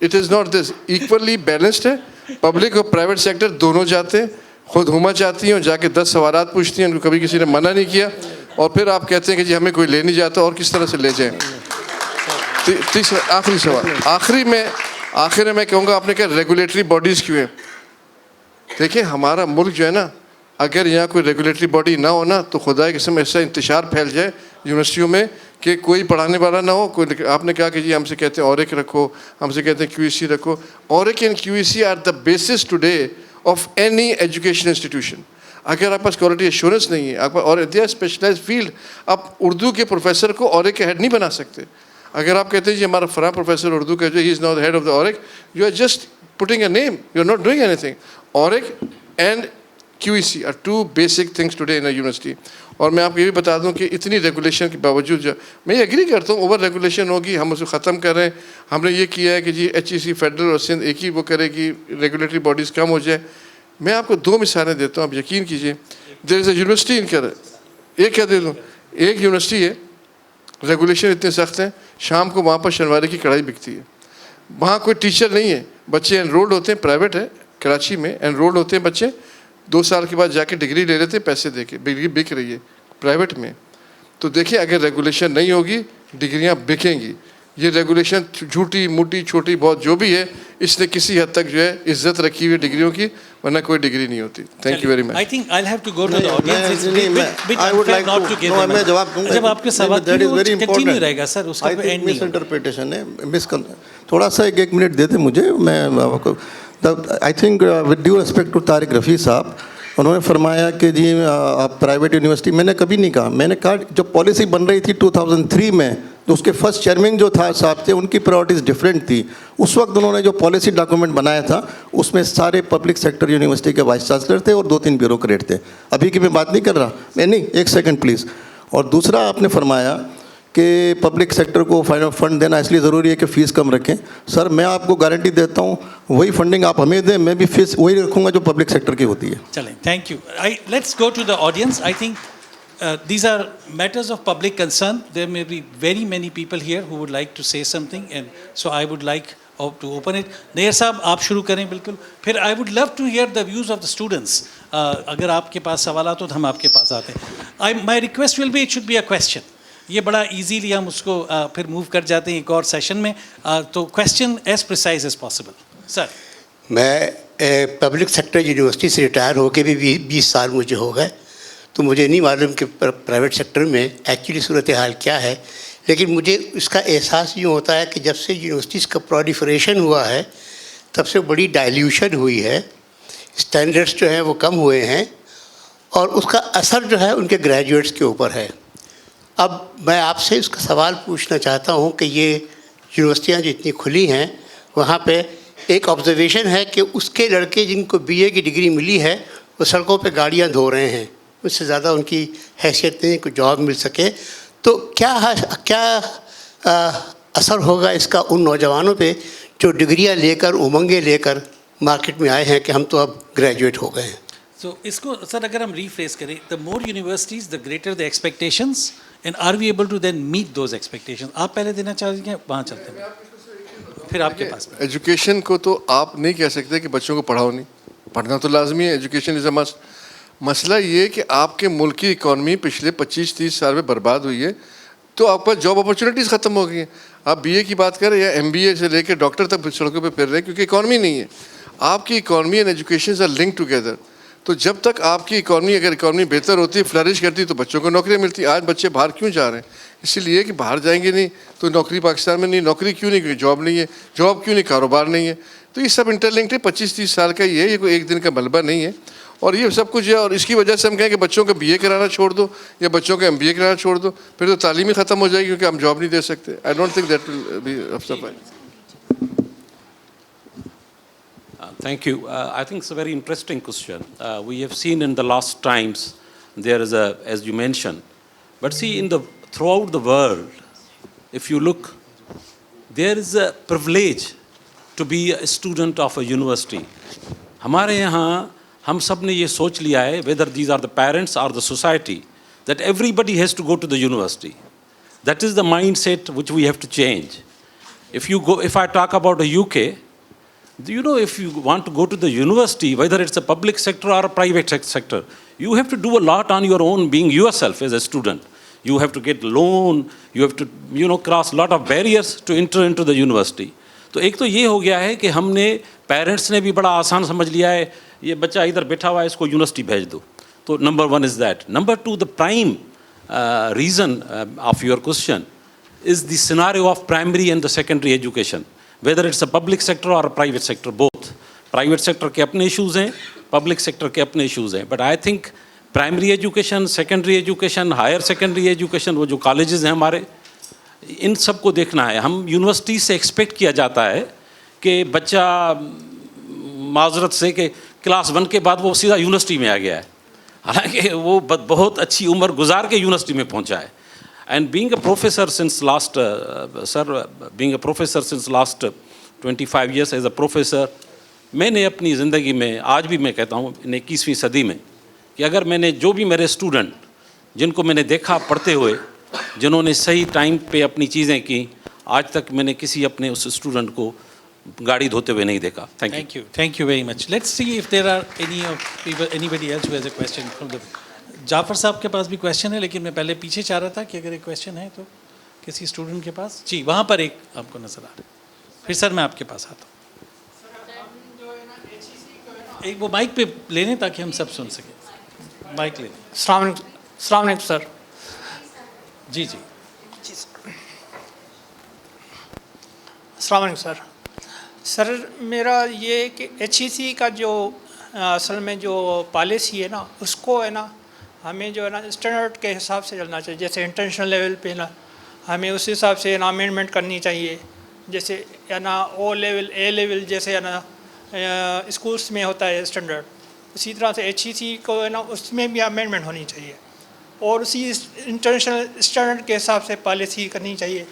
it is not this, equally balanced है. पब्लिक और प्राइवेट सेक्टर दोनों जाते हैं. खुद हुमा चाहती हैं, जाके 10 सवालात पूछती हैं, उनको कभी किसी ने मना नहीं किया, और फिर आप कहते हैं कि जी हमें कोई ले नहीं जाता, और किस तरह से ले जाएँ. तीसरा आखिरी सवाल, आखिर में मैं कहूँगा, आपने कहा रेगुलेटरी बॉडीज़ क्यों है? देखिए हमारा मुल्क जो है ना, अगर यहाँ कोई रेगुलेटरी बॉडी ना हो ना, तो खुदा की कसम ऐसा इंतशार फैल जाए यूनिवर्सिटियों में कि कोई पढ़ाने वाला ना हो. कोई, आपने कहा कि जी हमसे कहते हैं ऑरिक रखो, हमसे कहते हैं QEC रखो. ORIC and QEC are the basis today of any education institution. अगर आपके पास क्वालिटी एश्योरेंस नहीं है, आपका, और दे आर स्पेशलाइज्ड फील्ड. आप उर्दू के प्रोफेसर को ऑरिक का हेड नहीं बना सकते. अगर आप कहते हैं जी हमारा फलां प्रोफेसर उर्दू का जो, he is not the head of the ORIC, you are just putting a name, you are not doing anything. ORIC and QEC are 2 basic things today in a university. और मैं आपको ये भी बता दूं कि इतनी रेगुलेशन के बावजूद, मैं एग्री करता हूँ ओवर रेगुलेशन होगी, हम उसे ख़त्म कर रहे हैं. हमने ये किया है कि जी HEC फेडरल और सिंध एक ही वो करेगी, रेगुलेटरी बॉडीज़ कम हो जाए. मैं आपको 2 मिसालें देता हूँ, आप यकीन कीजिए. देयर इज़ अ यूनिवर्सिटी इन कर, एक क्या दे दूँ, एक यूनिवर्सिटी है, रेगुलेशन इतने सख्त हैं, शाम को वहाँ पर शनिवार की कढ़ाई बिकती है. वहाँ कोई टीचर नहीं है, बच्चे एनरोल्ड होते हैं, प्राइवेट है कराची में, एनरोल्ड होते हैं बच्चे, 2 साल के बाद जाके डिग्री ले लेते हैं पैसे देके. डिग्री बिक रही है प्राइवेट में. तो देखिए अगर रेगुलेशन नहीं होगी, डिग्रियां बिकेंगी. ये रेगुलेशन झूठी मोटी छोटी बहुत जो भी है, इसने किसी हद तक जो है इज्जत रखी हुई डिग्रियों की, वरना कोई डिग्री नहीं होती. Thank you very much. I think I have to go to the audience. I would like to, no, मैं जवाब दूंगा. जब आपके सवाल that is very important. Continue रहेगा सर, उसका कोई एंड नहीं. मिसइंटरप्रिटेशन है, थोड़ा सा 1 मिनट देते मुझे. मैं आपको, I think with due respect to Tariq Rafi sahab, उन्होंने फरमाया कि जी आप प्राइवेट यूनिवर्सिटी, मैंने कभी नहीं कहा. मैंने कहा जब पॉलिसी बन रही थी 2003 में, جو اس کے فرسٹ چیئرمین جو تھا صاحب تھے, ان کی پرائرٹیز ڈفرینٹ تھی. اس وقت انہوں نے جو پالیسی ڈاکومنٹ بنایا تھا اس میں سارے پبلک سیکٹر یونیورسٹی کے وائس چانسلر تھے اور 2-3 بیوروکریٹ تھے. ابھی کی میں بات نہیں کر رہا, میں نہیں, ایک سیکنڈ پلیز. اور دوسرا آپ نے فرمایا کہ پبلک سیکٹر کو فنڈ دینا اس لیے ضروری ہے کہ فیس کم رکھیں. سر میں آپ کو گارنٹی دیتا ہوں وہی فنڈنگ آپ ہمیں دیں, میں بھی فیس وہی رکھوں گا جو پبلک سیکٹر کی ہوتی ہے. چلیں, thank you. Let's go to the audience. I think these are matters of public concern. There may be very many people here who would like to say something, and so I would like to open it. Nair صاحب آپ شروع کریں بالکل. پھر I would love to hear the views of the students. اگر آپ کے پاس سوالات ہو تو ہم آپ کے پاس آتے ہیں. My request will be it should be a question. یہ بڑا ایزیلی ہم اس کو پھر موو کر جاتے ہیں ایک اور سیشن میں. تو question as precise as possible. Sir, میں پبلک سیکٹر یونیورسٹی سے ریٹائر ہو کے بھی 20 سال مجھے ہو گئے, تو مجھے نہیں معلوم کہ پرائیویٹ سیکٹر میں ایکچولی صورتحال کیا ہے. لیکن مجھے اس کا احساس یوں ہوتا ہے کہ جب سے یونیورسٹیز کا پرولیفریشن ہوا ہے تب سے بڑی ڈائلیوشن ہوئی ہے, اسٹینڈرڈس جو ہیں وہ کم ہوئے ہیں, اور اس کا اثر جو ہے ان کے گریجویٹس کے اوپر ہے. اب میں آپ سے اس کا سوال پوچھنا چاہتا ہوں کہ یہ یونیورسٹیاں جتنی کھلی ہیں وہاں پہ ایک آبزرویشن ہے کہ اس کے لڑکے جن کو BA کی ڈگری ملی ہے وہ سڑکوں پہ گاڑیاں دھو رہے ہیں, اس سے زیادہ ان کی حیثیت نہیں کوئی جاب مل سکے. تو کیا اثر ہوگا اس کا ان نوجوانوں پہ جو ڈگریاں لے کر, امنگیں لے کر مارکیٹ میں آئے ہیں کہ ہم تو اب گریجویٹ ہو گئے ہیں. سو اس کو سر اگر ہم ریفریز کریں, the more universities the greater the expectations, and are we able to then meet those expectations. آپ پہلے دینا چاہیں گے, وہاں چلتے ہیں, پھر آپ کے پاس. ایجوکیشن کو تو آپ نہیں کہہ سکتے کہ بچوں کو پڑھاؤ نہیں, پڑھنا تو لازمی ہے. Education is a must. مسئلہ یہ کہ آپ کے ملک کی اکانومی پچھلے 25-30 سال میں برباد ہوئی ہے, تو آپ کا جاب اپرچونیٹیز ختم ہو گئی ہیں. آپ BA کی بات کریں یا MBA سے لے کے ڈاکٹر تک سڑکوں پہ پھر رہے ہیں کیونکہ اکانومی نہیں ہے. آپ کی economy and education are link together. تو جب تک آپ کی اکانومی, اگر اکانومی بہتر ہوتی ہے, فلرش کرتی, تو بچوں کو نوکریاں ملتی. آج بچے باہر کیوں جا رہے ہیں؟ اسی لیے کہ باہر جائیں گے نہیں تو نوکری پاکستان میں نہیں. نوکری کیوں نہیں؟ کیونکہ جاب نہیں ہے. جاب کیوں نہیں؟ کاروبار نہیں ہے. تو یہ سب انٹر لنکڈ ہے. 25-30 سال کا یہ کوئی ایک دن کا ملبہ نہیں ہے. اور یہ سب کچھ ہے, اور اس کی وجہ سے ہم کہیں کہ بچوں کا BA کرانا چھوڑ دو یا بچوں کا MBA کرانا چھوڑ دو, پھر تو تعلیم ہی ختم ہو جائے گی کیونکہ ہم جاب نہیں دے سکتے. I don't think that will be of سفائنس. Thank you. I think it's a very interesting question. We have seen in the last times there is a, as you mentioned, but see throughout the world, if you look, there is a privilege to be a student of a university. ہمارے یہاں ہم سب نے یہ سوچ لیا ہے, whether these are the parents or the society, that everybody has to go to the university. That is the mindset which we have to change. If I talk about the UK, you know, if you want to go to the university, whether it's a public sector or a private sector, you have to do a lot on your own, being yourself as a student. You have to get loan, you have to, cross a lot of barriers to enter into the university. تو ایک تو یہ ہو گیا ہے کہ ہم نے parents نے بھی بڑا آسان سمجھ لیا ہے, یہ بچہ ادھر بیٹھا ہوا ہے اس کو یونیورسٹی بھیج دو. تو number 1 is that. Number 2, the prime reason of your question is the scenario of primary and the secondary education, whether it's a public sector or a private sector, both. Private sector کے اپنے issues ہیں, public sector کے اپنے issues ہیں. But I think primary education, secondary education, higher secondary education, وہ جو colleges ہیں ہمارے, ان سب کو دیکھنا ہے. ہم یونیورسٹی سے ایکسپیکٹ کیا جاتا ہے کہ بچہ معذرت سے کہ کلاس 1 کے بعد وہ سیدھا یونیورسٹی میں آ گیا ہے, حالانکہ وہ بہت اچھی عمر گزار کے یونیورسٹی میں پہنچا ہے. And being a professor since last 25 years as a professor, میں نے اپنی زندگی میں, آج بھی میں کہتا ہوں 21ویں صدی میں, کہ اگر میں نے جو بھی میرے اسٹوڈنٹ جن کو میں نے دیکھا پڑھتے ہوئے, جنہوں نے صحیح ٹائم پہ اپنی چیزیں کی, آج تک میں نے کسی اپنے اس اسٹوڈنٹ کو گاڑی دھوتے ہوئے نہیں دیکھا. Thank you very much. Let's see if there are anybody else who has a question from the. جعفر صاحب کے پاس بھی کویشچن ہے, لیکن میں پہلے پیچھے چاہ رہا تھا کہ اگر ایک کویشچن ہے تو کسی اسٹوڈنٹ کے پاس. جی وہاں پر ایک آپ کو نظر آ رہا ہے, پھر سر میں آپ کے پاس آتا ہوں. ایک وہ مائک پہ لے لیں تاکہ ہم سب سن سکیں. مائک لے لیں. السلام علیکم سر. جی السلام علیکم سر. سر میرا یہ کہ HEC کا جو اصل میں جو پالیسی ہے نا, اس کو ہے نا ہمیں جو ہے نا اسٹینڈرڈ کے حساب سے چلنا چاہیے. جیسے انٹرنیشنل لیول پہ نا ہمیں اس حساب سے نا امینڈمنٹ کرنی چاہیے. جیسے نا او لیول اے لیول جیسے نا اسکولس میں ہوتا ہے اسٹینڈرڈ, اسی طرح سے HEC کو نا اس میں بھی امینڈمنٹ ہونی چاہیے, اور اسی انٹرنیشنل اسٹینڈرڈ کے حساب سے پالیسی کرنی چاہیے.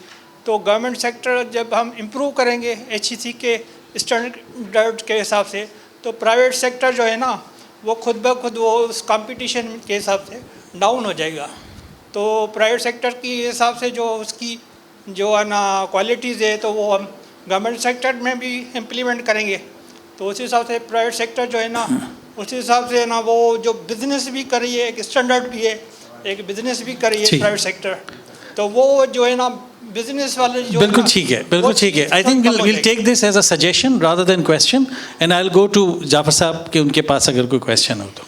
تو گورنمنٹ سیکٹر جب ہم امپروو کریں گے HEC کے اسٹینڈرڈ کے حساب سے, تو پرائیویٹ سیکٹر جو ہے نا وہ خود بخود وہ اس کمپٹیشن کے حساب سے ڈاؤن ہو جائے گا. تو پرائیویٹ سیکٹر کی حساب سے جو اس کی جو ہے نا کوالٹیز ہے تو وہ ہم گورنمنٹ سیکٹر میں بھی امپلیمنٹ کریں گے. تو اس حساب سے پرائیویٹ سیکٹر جو ہے نا اس حساب سے نا وہ جو بزنس بھی کر رہی ہے, ایک اسٹینڈرڈ بھی ہے, ایک بزنس بھی کر رہی ہے پرائیویٹ سیکٹر, تو وہ جو ہے نا بزنس والے جو بالکل ٹھیک ہے, بالکل ٹھیک ہے. I think we'll take this as a suggestion rather than question, and I will go to Jafar صاحب کہ ان کے پاس اگر کوئی کویسچن ہو تو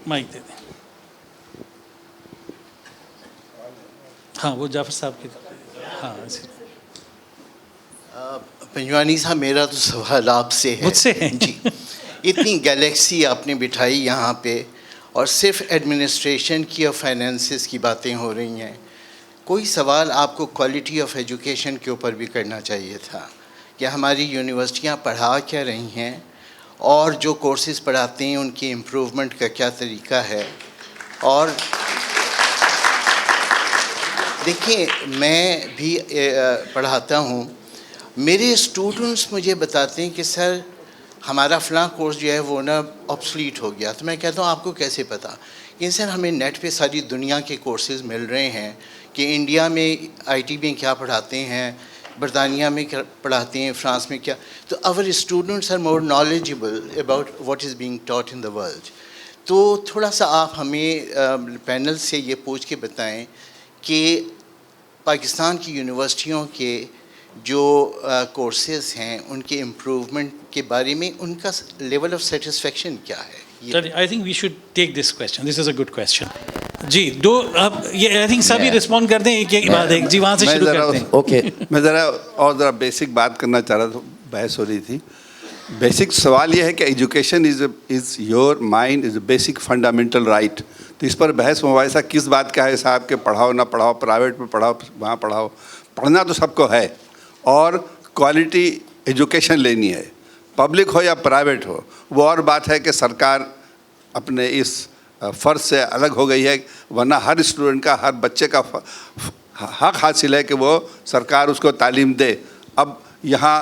مائک دے دیں. ہاں وہ جعفر صاحب کی. ہاں پنجوانی صاحب, میرا تو سوال آپ سے ہے. مجھ سے جی, اتنی گلیکسی آپ نے بٹھائی یہاں پہ, اور صرف ایڈمنسٹریشن کی اور فائنینسز کی باتیں ہو رہی ہیں. کوئی سوال آپ کو کوالٹی آف ایجوکیشن کے اوپر بھی کرنا چاہیے تھا کہ ہماری یونیورسٹیاں پڑھا کیا رہی ہیں, اور جو کورسز پڑھاتے ہیں ان کی امپروومنٹ کا کیا طریقہ ہے. اور دیکھیں, میں بھی پڑھاتا ہوں, میرے اسٹوڈنٹس مجھے بتاتے ہیں کہ سر ہمارا فلاں کورس جو ہے وہ نا آبسلیٹ ہو گیا. تو میں کہتا ہوں آپ کو کیسے پتہ؟ کہ سر ہمیں نیٹ پہ ساری دنیا کے کورسز مل رہے ہیں کہ انڈیا میں IT میں کیا پڑھاتے ہیں, برطانیہ میں کیا پڑھاتے ہیں, فرانس میں کیا. تو our students are more knowledgeable about what is being taught in the world. تو تھوڑا سا آپ ہمیں پینل سے یہ پوچھ کے بتائیں کہ پاکستان کی یونیورسٹیوں کے جو کورسز ہیں ان کے امپروومنٹ کے بارے میں ان کا لیول آف سیٹسفیکشن کیا ہے. I think we should take this question. This is a good question. جی دو اب یہ آئی تھنک سبھی رسپونڈ کر دیں ایک ایک بات. ایک جی وہاں سے شروع کرتے ہیں. اوکے, میں ذرا بیسک بات کرنا چاہ رہا تھا, بحث ہو رہی تھی. بیسک سوال یہ ہے کہ education is your mind is a basic fundamental right. تو اس پر بحث مباحثہ کس بات کا ہے صاحب کہ پڑھاؤ نہ پڑھاؤ, پرائیویٹ میں پڑھاؤ وہاں پڑھاؤ, پڑھنا تو سب کو ہے, اور کوالٹی ایجوکیشن لینی ہے, پبلک ہو یا پرائیویٹ ہو. وہ اور بات ہے کہ سرکار اپنے اس فرض سے الگ ہو گئی ہے, ورنہ ہر اسٹوڈنٹ کا, ہر بچے کا حق حاصل ہے کہ وہ سرکار اس کو تعلیم دے. اب یہاں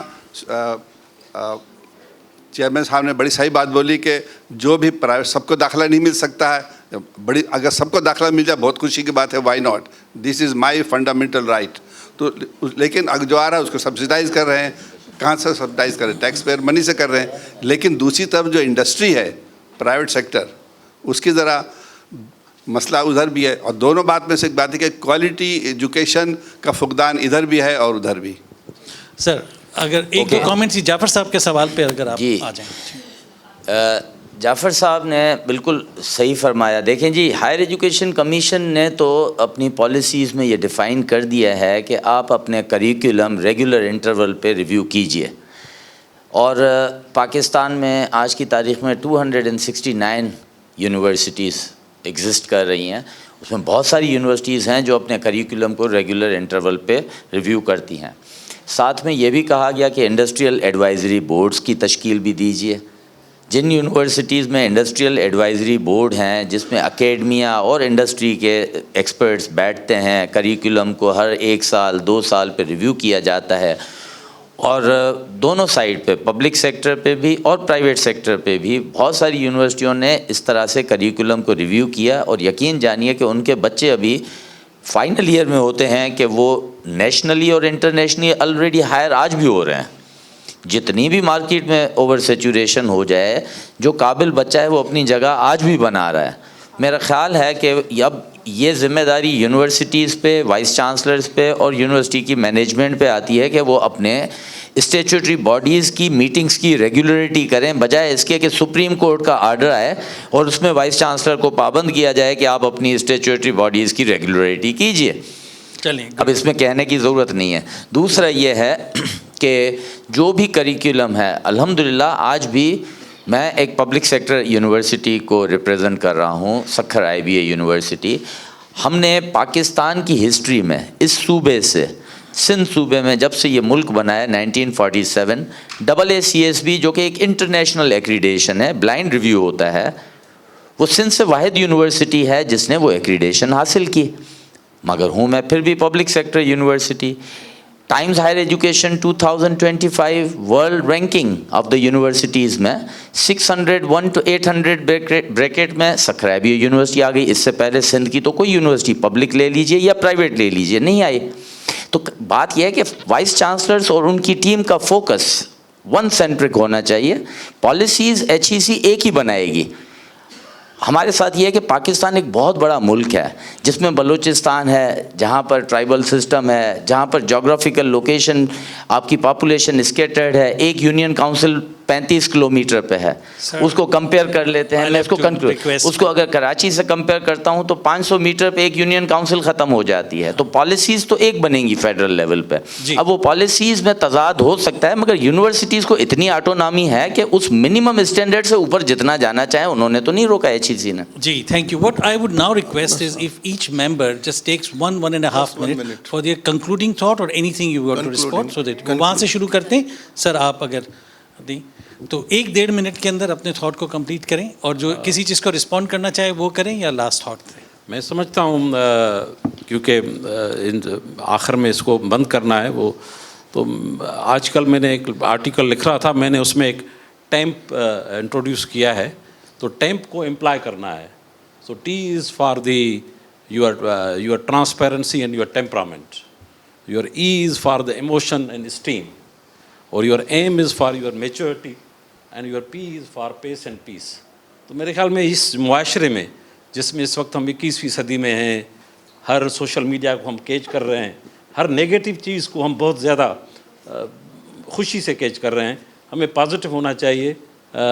چیئرمین صاحب نے بڑی صحیح بات بولی کہ جو بھی پرائیویٹ, سب کو داخلہ نہیں مل سکتا ہے, بڑی اگر سب کو داخلہ مل جائے بہت خوشی کی بات ہے, why not, this is my fundamental right. تو لیکن اگر جو آ رہا ہے اس کو سبسیڈائز کر رہے ہیں. کہاں سے سبسیڈائز کر رہے ہیں؟ ٹیکس پیئر منی سے کر رہے ہیں. لیکن دوسری طرف جو انڈسٹری ہے, پرائیویٹ سیکٹر, اس کی ذرا مسئلہ ادھر بھی ہے. اور دونوں بات میں سے ایک بات ہے کہ کوالٹی ایجوکیشن کا فقدان ادھر بھی ہے اور ادھر بھی. سر اگر ایک دو کامنٹس جعفر صاحب کے سوال پہ اگر آپ آ جائیں. جعفر صاحب نے بالکل صحیح فرمایا. دیکھیں جی, ہائر ایجوکیشن کمیشن نے تو اپنی پالیسیز میں یہ ڈیفائن کر دیا ہے کہ آپ اپنے کریکولم ریگولر انٹرول پہ ریویو کیجئے. اور پاکستان میں آج کی تاریخ میں 269 یونیورسٹیز ایگزسٹ کر رہی ہیں. اس میں بہت ساری یونیورسٹیز ہیں جو اپنے کریکولم کو ریگولر انٹرول پہ ریویو کرتی ہیں. ساتھ میں یہ بھی کہا گیا کہ انڈسٹریل ایڈوائزری بورڈز کی تشکیل بھی دیجیے. جن یونیورسٹیز میں انڈسٹریل ایڈوائزری بورڈ ہیں, جس میں اکیڈمیا اور انڈسٹری کے ایکسپرٹس بیٹھتے ہیں, کریکولم کو ہر 1 سال 2 سال پہ ریویو کیا جاتا ہے, اور دونوں سائڈ پہ, پبلک سیکٹر پہ بھی اور پرائیویٹ سیکٹر پہ بھی بہت ساری یونیورسٹیوں نے اس طرح سے کریکولم کو ریویو کیا. اور یقین جانیے کہ ان کے بچے ابھی فائنل ایئر میں ہوتے ہیں کہ وہ نیشنلی اور انٹرنیشنلی آلریڈی ہائر آج بھی ہو رہے ہیں. جتنی بھی مارکیٹ میں اوور سیچوریشن ہو جائے, جو قابل بچہ ہے وہ اپنی جگہ آج بھی بنا رہا ہے. میرا خیال ہے کہ اب یہ ذمہ داری یونیورسٹیز پہ, وائس چانسلرز پہ اور یونیورسٹی کی مینجمنٹ پہ آتی ہے کہ وہ اپنے اسٹیچوٹری باڈیز کی میٹنگز کی ریگولیرٹی کریں, بجائے اس کے کہ سپریم کورٹ کا آرڈر آئے اور اس میں وائس چانسلر کو پابند کیا جائے کہ آپ اپنی اسٹیچوٹری باڈیز کی ریگولیرٹی کیجیے. اب اس میں کہنے کی ضرورت نہیں ہے. دوسرا یہ ہے کہ جو بھی کریکولم ہے, الحمدللہ آج بھی میں ایک پبلک سیکٹر یونیورسٹی کو ریپریزنٹ کر رہا ہوں, سکھر IBA یونیورسٹی. ہم نے پاکستان کی ہسٹری میں اس صوبے سے سندھ صوبے میں جب سے یہ ملک بنا ہے 1947 AACSB جو کہ ایک انٹرنیشنل ایکریڈیشن ہے, بلائنڈ ریویو ہوتا ہے, وہ سندھ سے واحد یونیورسٹی ہے جس نے وہ ایکریڈیشن حاصل کی. مگر ہوں میں پھر بھی public sector university. Times Higher Education 2025 world ranking of the universities میں 601 to 800 بریکٹ میں سکھرابی یونیورسٹی آ گئی. اس سے پہلے سندھ کی تو کوئی یونیورسٹی پبلک لے لیجئے یا پرائیویٹ لے لیجئے نہیں آئی. تو بات یہ ہے کہ وائس چانسلرز اور ان کی ٹیم کا فوکس ون سینٹرک ہونا چاہیے. پالیسیز HEC ایک ہی بنائے گی. ہمارے ساتھ یہ ہے کہ پاکستان ایک بہت بڑا ملک ہے جس میں بلوچستان ہے, جہاں پر ٹرائبل سسٹم ہے, جہاں پر جغرافیکل لوکیشن آپ کی پاپولیشن اسکیٹرڈ ہے. ایک یونین کاؤنسل 35 کلومیٹر پہ ہے. اس کو کمپیئر کر لیتے ہیں, میں اس کو اگر کراچی سے کمپیئر کرتا ہوں تو 500 میٹر پہ ایک یونین کاؤنسل ختم ہو جاتی ہے. تو پالیسیز تو ایک بنیں گی فیڈرل لیول پہ. اب وہ پالیسیز میں تضاد ہو سکتا ہے مگر یونیورسٹیز کو اتنی آٹونامی ہے کہ اس منیمم اسٹینڈرڈ سے اوپر جتنا جانا چاہیں انہوں نے تو نہیں روکا HEC نے. جی thank you. What I would now request is if each member just takes 1.5 minute for their concluding thought or anything you want to respond so that وہاں سے شروع کرتے ہیں. سر آپ اگر دیں تو 1-1.5 منٹ کے اندر اپنے تھاٹ کو کمپلیٹ کریں, اور جو کسی چیز کو رسپونڈ کرنا چاہے وہ کریں یا لاسٹ تھاٹ دیں. میں سمجھتا ہوں کیونکہ آخر میں اس کو بند کرنا ہے وہ تو آج کل میں نے ایک آرٹیکل لکھ رہا تھا, میں نے اس میں ایک ٹیمپ انٹروڈیوس کیا ہے. تو ٹیمپ کو امپلائی کرنا ہے. سو T is for your transparency and your temperament. Your E is for the emotion and esteem. اور your aim is for your maturity and your P is for pace and peace. تو میرے خیال میں اس معاشرے میں جس میں اس وقت ہم 21ویں صدی میں ہیں, ہر سوشل میڈیا کو ہم کیچ کر رہے ہیں, ہر نیگیٹو چیز کو ہم بہت زیادہ خوشی سے کیچ کر رہے ہیں. ہمیں پازیٹیو ہونا چاہیے.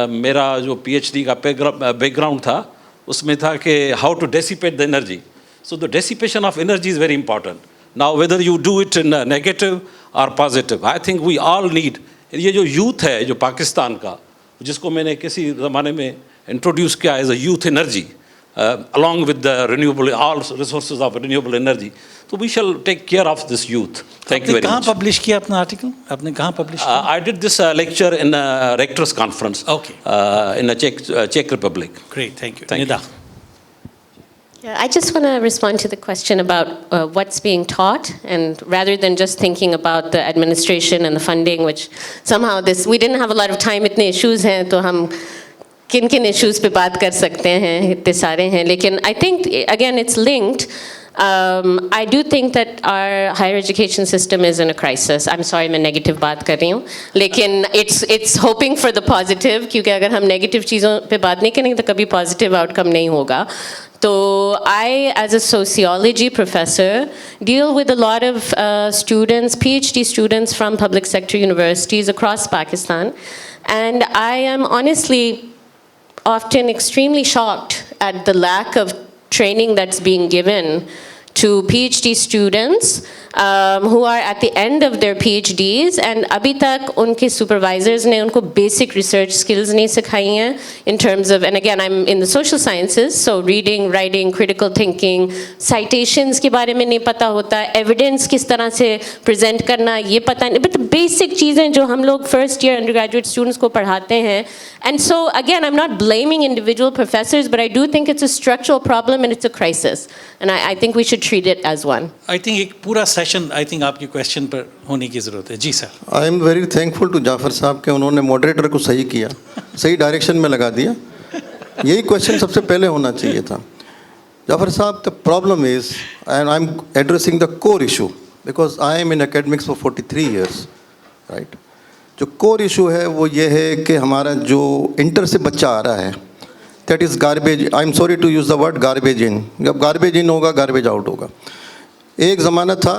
میرا جو PhD کا بیک گراؤنڈ تھا اس میں تھا کہ how to dissipate the energy. So the dissipation of energy is very important. Now whether you do it in negative or positive, I think we all need. یہ جو یوتھ ہے جو پاکستان کا, جس کو میں نے کسی زمانے میں انٹروڈیوس کیا as a youth energy along with the renewable all resources of renewable energy. So we shall take care of this youth. Thank you very much. کہاں پبلش کیا اپنا آرٹیکل؟ آپ نے کہاں پبلش کیا؟ I did this lecture in a rectors conference. Okay. In a Czech Republic. Great, thank you. Thank Nida. Yeah, I just want to respond to the question about what's being taught, and rather than just thinking about the administration and the funding, which somehow we didn't have a lot of time. Itne issues hain, to hum کن issues پہ بات کر سکتے ہیں, اتنے سارے ہیں. لیکن I think again it's linked. I do think that our higher education system is in a crisis. I'm sorry میں نیگیٹو بات کر رہی ہوں, لیکن it's hoping for the positive, کیونکہ اگر ہم نیگیٹو چیزوں پہ بات نہیں کریں تو کبھی پازیٹیو آؤٹ کم نہیں ہوگا. تو I, as a sociology professor, deal with a lot of students, PhD students from public sector universities across Pakistan, and I am honestly often extremely shocked at the lack of training that's being given to PhD students who are at the end of their PhDs, and abhi tak unke supervisors ne unko basic research skills nahi sikhayi hain in terms of, and again I'm in the social sciences, so reading, writing, critical thinking, citations ke bare mein nahi pata hota, evidence kis tarah se present karna ye pata nahi, but the basic cheezein jo hum log first year undergraduate students ko padhate hain. And so again I'm not blaming individual professors, but I do think it's a structural problem and it's a crisis, and I think we should treat it as one. I think ایک پورا session I think آپ کی question پر ہونے کی ضرورت ہے. جی sir. I am very thankful to Jafar صاحب کہ انہوں نے ماڈریٹر کو صحیح کیا, صحیح ڈائریکشن میں لگا دیا. یہی کویشچن سب سے پہلے ہونا چاہیے تھا. جعفر صاحب, the problem is, and I'm addressing the core issue because I am in academics for 43 years, right? جو کور ایشو ہے وہ یہ ہے کہ ہمارا جو انٹر سے بچہ آ رہا ہے, that is garbage. I am sorry to use the word garbage in. جب گاربیج ان ہوگا گاربیج آؤٹ ہوگا. ایک زمانہ تھا,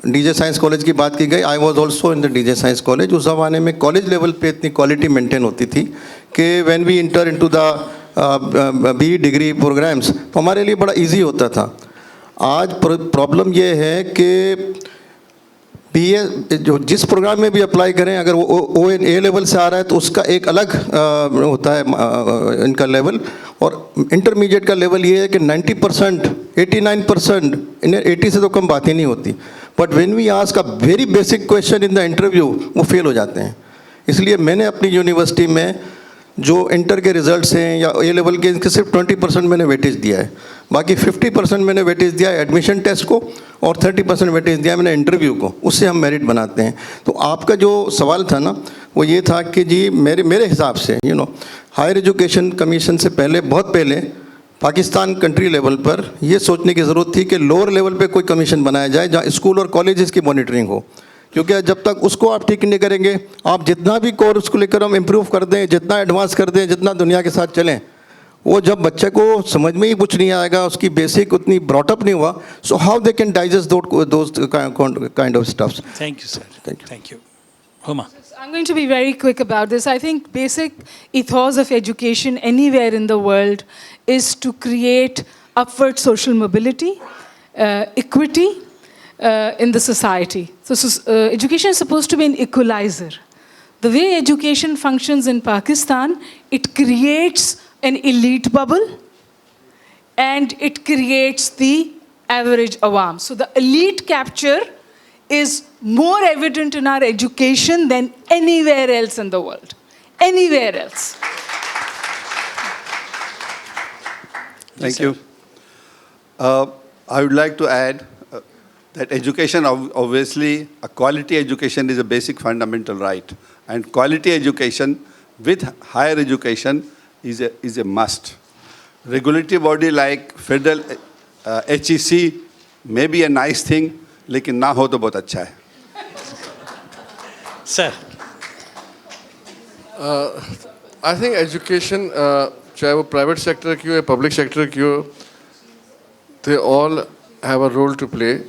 ڈی جے سائنس کالج کی بات کی گئی, I was also in the D J science college. اس زمانے میں کالج لیول پہ اتنی کوالٹی مینٹین ہوتی تھی کہ when we enter into the B degree programs تو ہمارے لیے بڑا ایزی ہوتا تھا. آج پرابلم یہ ہے کہ بی اے جو جس پروگرام میں بھی اپلائی کریں, اگر وہ او این اے لیول سے آ رہا ہے تو اس کا ایک الگ ہوتا ہے ان کا لیول, اور انٹرمیڈیٹ کا لیول یہ ہے کہ 90% 89%, 80 से तो कम बातें नहीं होती, but when we ask a very basic question in the interview वो फेल हो जाते हैं. इसलिए मैंने अपनी यूनिवर्सिटी में जो इंटर के रिजल्ट्स हैं या ए लेवल के, इनके सिर्फ 20% मैंने वेटेज दिया है. बाकी 50% मैंने वेटेज दिया है एडमिशन टेस्ट को और 30% वेटेज दिया है मैंने इंटरव्यू को. उससे हम मेरिट बनाते हैं. तो आपका जो सवाल था ना वो ये था कि जी मेरे हिसाब से हायर एजुकेशन कमीशन से पहले, बहुत पहले पाकिस्तान कंट्री लेवल पर ये सोचने की ज़रूरत थी कि लोअर लेवल पे कोई कमीशन बनाया जाए जहाँ स्कूल और कॉलेजेस की मॉनिटरिंग हो. क्योंकि जब तक उसको आप ठीक नहीं करेंगे, आप जितना भी कोर्स को लेकर हम इम्प्रूव कर दें, जितना एडवांस कर दें, जितना दुनिया के साथ चलें, वो जब बच्चे को समझ में ही कुछ नहीं आएगा, उसकी बेसिक उतनी ब्रॉटअप नहीं हुआ, so how they can digest those kind of stuffs. Thank you, sir. Thank you. Huma. I'm going to be very quick about this. I think basic ethos of education anywhere in the world is to create upward social mobility, equity in the society. So education is supposed to be an equalizer. The way education functions in Pakistan, it creates an elite bubble and it creates the average awam. So the elite capture is more evident in our education than anywhere else in the world. Anywhere else. Thank you. I would like to add that education, obviously, a quality education is a basic fundamental right. And quality education with higher education is a must. Regulatory body like federal HEC may be a nice thing, लेकिन ना हो तो बहुत अच्छा है. Sir. I think education, चाहे वो private sector की हो या public sector की हो, they all have a role to play,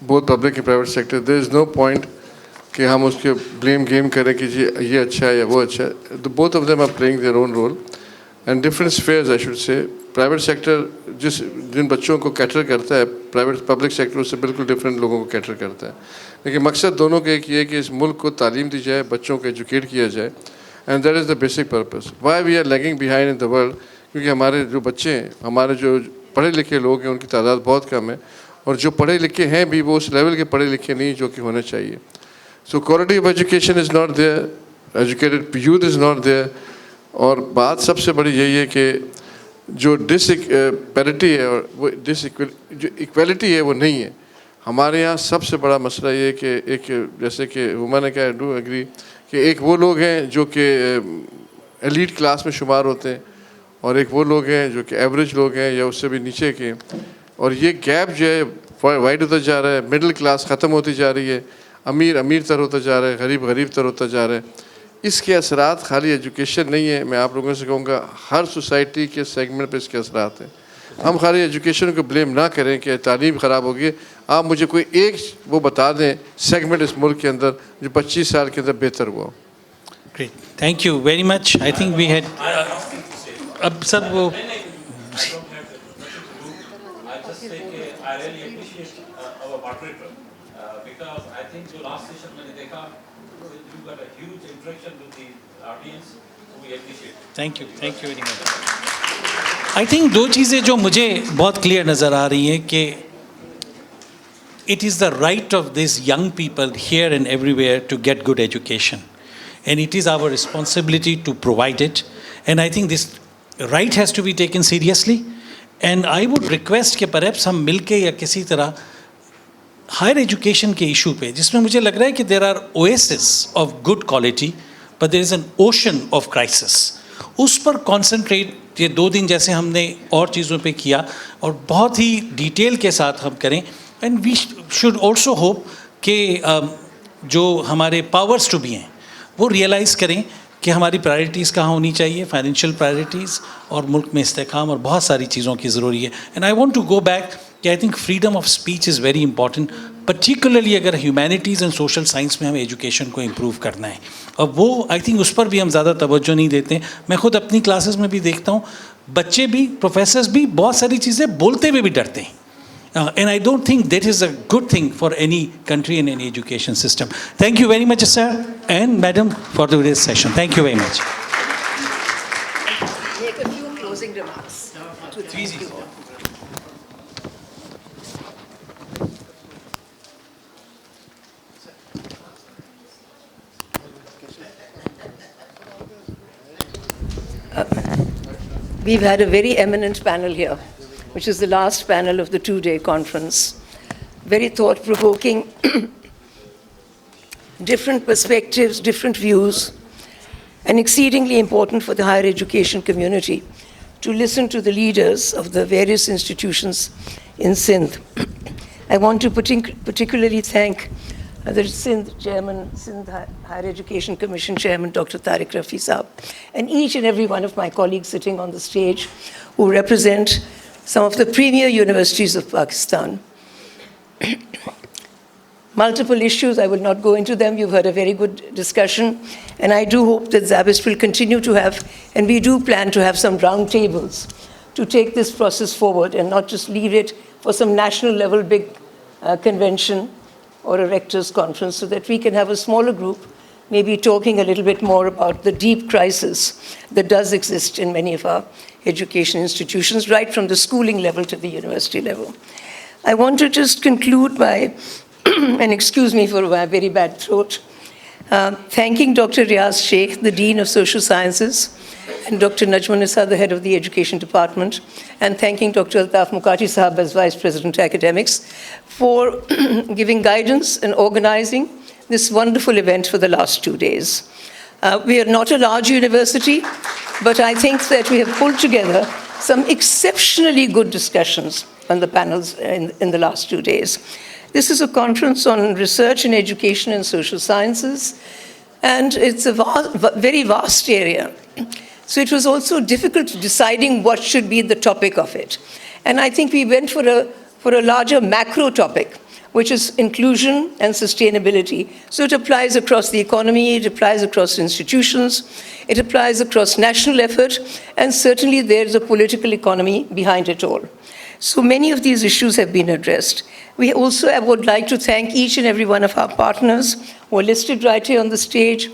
both public and private sector. There is no point कि हम उसके blame game करें कि जी ये अच्छा है या वो अच्छा है. Both of them are playing their own role and different spheres, I should say. Private sector जिन बच्चों को कैटर करता है, प्राइवेट पब्लिक सेक्टर उससे बिल्कुल डिफरेंट लोगों को कैटर करता है. लेकिन मकसद दोनों का एक ये है कि इस मुल्क को तालीम दी जाए, बच्चों को एजुकेट किया जाए, and that is the basic purpose. Why we are lagging behind in the world, क्योंकि हमारे जो बच्चे हैं, हमारे जो पढ़े लिखे लोग हैं, उनकी तादाद बहुत कम है, और जो पढ़े लिखे हैं भी वो उस लेवल के पढ़े लिखे नहीं जो कि होने चाहिए. So quality of education is not there, educated youth is not there. और बात सबसे बड़ी यही है कि जो डिसइक्वलिटी है और वो जो इक्वलिटी है वो नहीं है. हमारे यहाँ सबसे बड़ा मसला ये है कि एक, जैसे कि हुमा ने कहा, डू एग्री, कि एक वो लोग हैं जो कि एलीट क्लास में शुमार होते हैं और एक वो लोग हैं जो कि एवरेज लोग हैं या उससे भी नीचे के. और ये गैप जो है वाइड होता जा रहा है, मिडिल क्लास ख़त्म होती जा रही है, अमीर अमीर तर होता जा रहा है, गरीब गरीब तर होता जा रहा है. इसके असरात खाली एजुकेशन नहीं है, मैं आप लोगों से कहूँगा हर सोसाइटी के सेगमेंट पे इसके असरात हैं. हम खाली एजुकेशन को ब्लेम ना करें कि तालीम ख़राब होगी. आप मुझे कोई एक वो बता दें सेगमेंट इस मुल्क के अंदर जो 25 साल के अंदर बेहतर हुआ. Great. Thank you very much. I think we had... अब सब वो... I really appreciate our moderator because I think जो last session मैंने देखा, you got a huge interaction with the audience. We appreciate it. Thank you very much. I think दो चीज़ें जो मुझे बहुत क्लियर नज़र आ रही हैं कि it is the right of these young people here and everywhere to get good education, and it is our responsibility to provide it. And I think this right has to be taken seriously. And I would request कि perhaps हम मिलके या किसी तरह higher education के issue पे, जिसमें मुझे लग रहा है कि there are oasis of good quality but there is an ocean of crisis, उस पर कॉन्सेंट्रेट ये 2 दिन जैसे हमने और चीज़ों पे किया और बहुत ही डिटेल के साथ हम करें. And we should also hope कि जो हमारे पावर्स टू बी हैं वो रियलाइज़ करें कि हमारी प्रायोरिटीज़ कहाँ होनी चाहिए, फाइनेंशियल प्रायोरिटीज़ और मुल्क में इस्तेकाम और बहुत सारी चीज़ों की ज़रूरी है. And I want to go back कि I think freedom of speech is very important, particularly अगर ह्यूमैनिटीज़ एंड सोशल साइंस में हमें एजुकेशन को इम्प्रूव करना है. और वो आई थिंक उस पर भी हम ज़्यादा तवज्जो नहीं देते. मैं खुद अपनी क्लासेस में भी देखता हूँ, बच्चे भी, प्रोफेसर्स भी बहुत सारी चीज़ें बोलते हुए भी डरते हैं. And I don't think that is a good thing for any country and any education system. Thank you very much, sir and madam, for today's session. Thank you very much. Make a few closing remarks. we've had a very eminent panel here, which is the last panel of the two-day conference. Very thought-provoking, different perspectives, different views, and exceedingly important for the higher education community to listen to the leaders of the various institutions in Sindh. I want to particularly thank the Sindh Chairman, Sindh Higher Education Commission Chairman, Dr. Tariq Rafi Saab, and each and every one of my colleagues sitting on the stage who represent some of the premier universities of Pakistan. Multiple issues, I will not go into them. You've heard a very good discussion. And I do hope that Zabist will continue to have, and we do plan to have some round tables to take this process forward and not just leave it for some national level big convention or a rector's conference, so that we can have a smaller group, maybe talking a little bit more about the deep crisis that does exist in many of our education institutions, right from the schooling level to the university level. I want to just conclude by, and excuse me for my very bad throat, thanking Dr. Riaz Sheikh, the Dean of Social Sciences, and Dr. Najmun Nisa, the head of the Education Department, and thanking Dr. Altaf Mukati Sahab as Vice President Academics for giving guidance and organizing this wonderful event for the last 2 days. We are not a large university, but I think that we have pulled together some exceptionally good discussions on the panels in the last 2 days. This is a conference on research in education and social sciences, and it's a very vast area. So it was also difficult deciding what should be the topic of it. And I think we went for a larger macro topic, which is inclusion and sustainability. So it applies across the economy, it applies across institutions, it applies across national effort, and certainly there's a political economy behind it all. So many of these issues have been addressed. I would like to thank each and every one of our partners who are listed right here on the stage.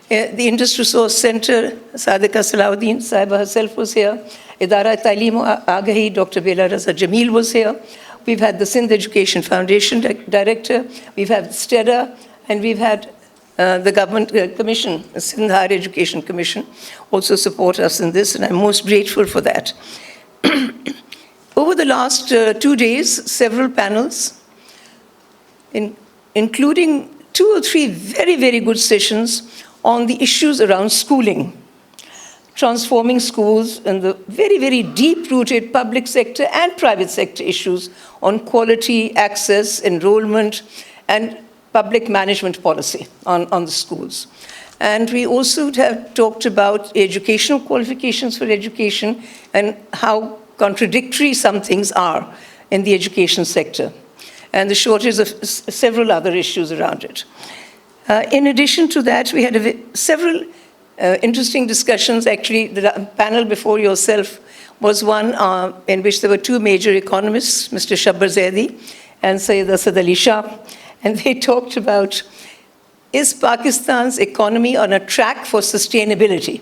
The Indus Resource Center, Sadika Salahuddin Sahiba herself was here. Idara Tailim Agahi, Dr. Bela Raza Jamil was here. We've had the Sindh Education Foundation Director. We've had STEDA, and we've had the Government Commission, the Sindh Higher Education Commission, also support us in this, and I'm most grateful for that. Over the last 2 days, several panels, including 2 or 3 very, very good sessions on the issues around schooling, transforming schools, and the very, very deep-rooted public sector and private sector issues on quality, access, enrollment, and public management policy on the schools. And we also have talked about educational qualifications for education and how contradictory some things are in the education sector, and the shortage of several other issues around it. In addition to that, we had several interesting discussions. Actually, the panel before yourself was one in which there were 2 major economists, Mr. Shabbar Zaidi and Syed Asad Ali Shah, and they talked about, is Pakistan's economy on a track for sustainability?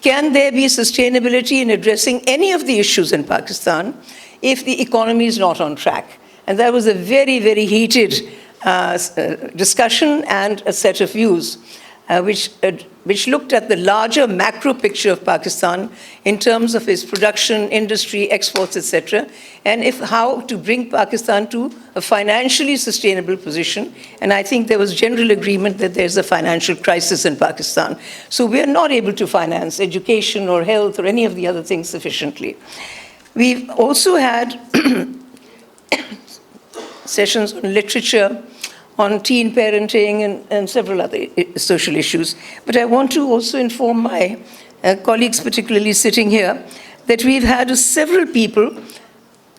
Can there be sustainability in addressing any of the issues in Pakistan if the economy is not on track? And that was a very, very heated discussion and a set of views which looked at the larger macro picture of Pakistan in terms of its production, industry, exports, etc., and how to bring Pakistan to a financially sustainable position. And I think there was general agreement that there's a financial crisis in Pakistan. So we are not able to finance education or health or any of the other things sufficiently. We've also had sessions on literature, on teen parenting, and several other social issues. But I want to also inform my colleagues, particularly sitting here, that we've had several people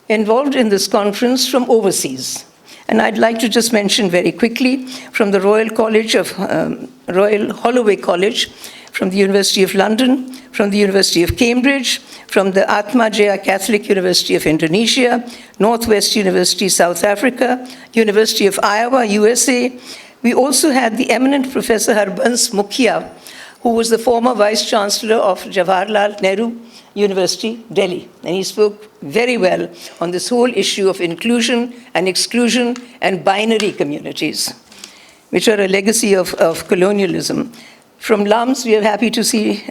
involved in this conference from overseas. And I'd like to just mention very quickly from the Royal Holloway College, from the University of London, from the University of Cambridge, from the Atma Jaya Catholic University of Indonesia, Northwest University, South Africa, University of Iowa, USA. We also had the eminent Professor Harbans Mukhia, who was the former Vice Chancellor of Jawaharlal Nehru University, Delhi. And he spoke very well on this whole issue of inclusion and exclusion and binary communities, which are a legacy of colonialism. From LUMS, we are happy to see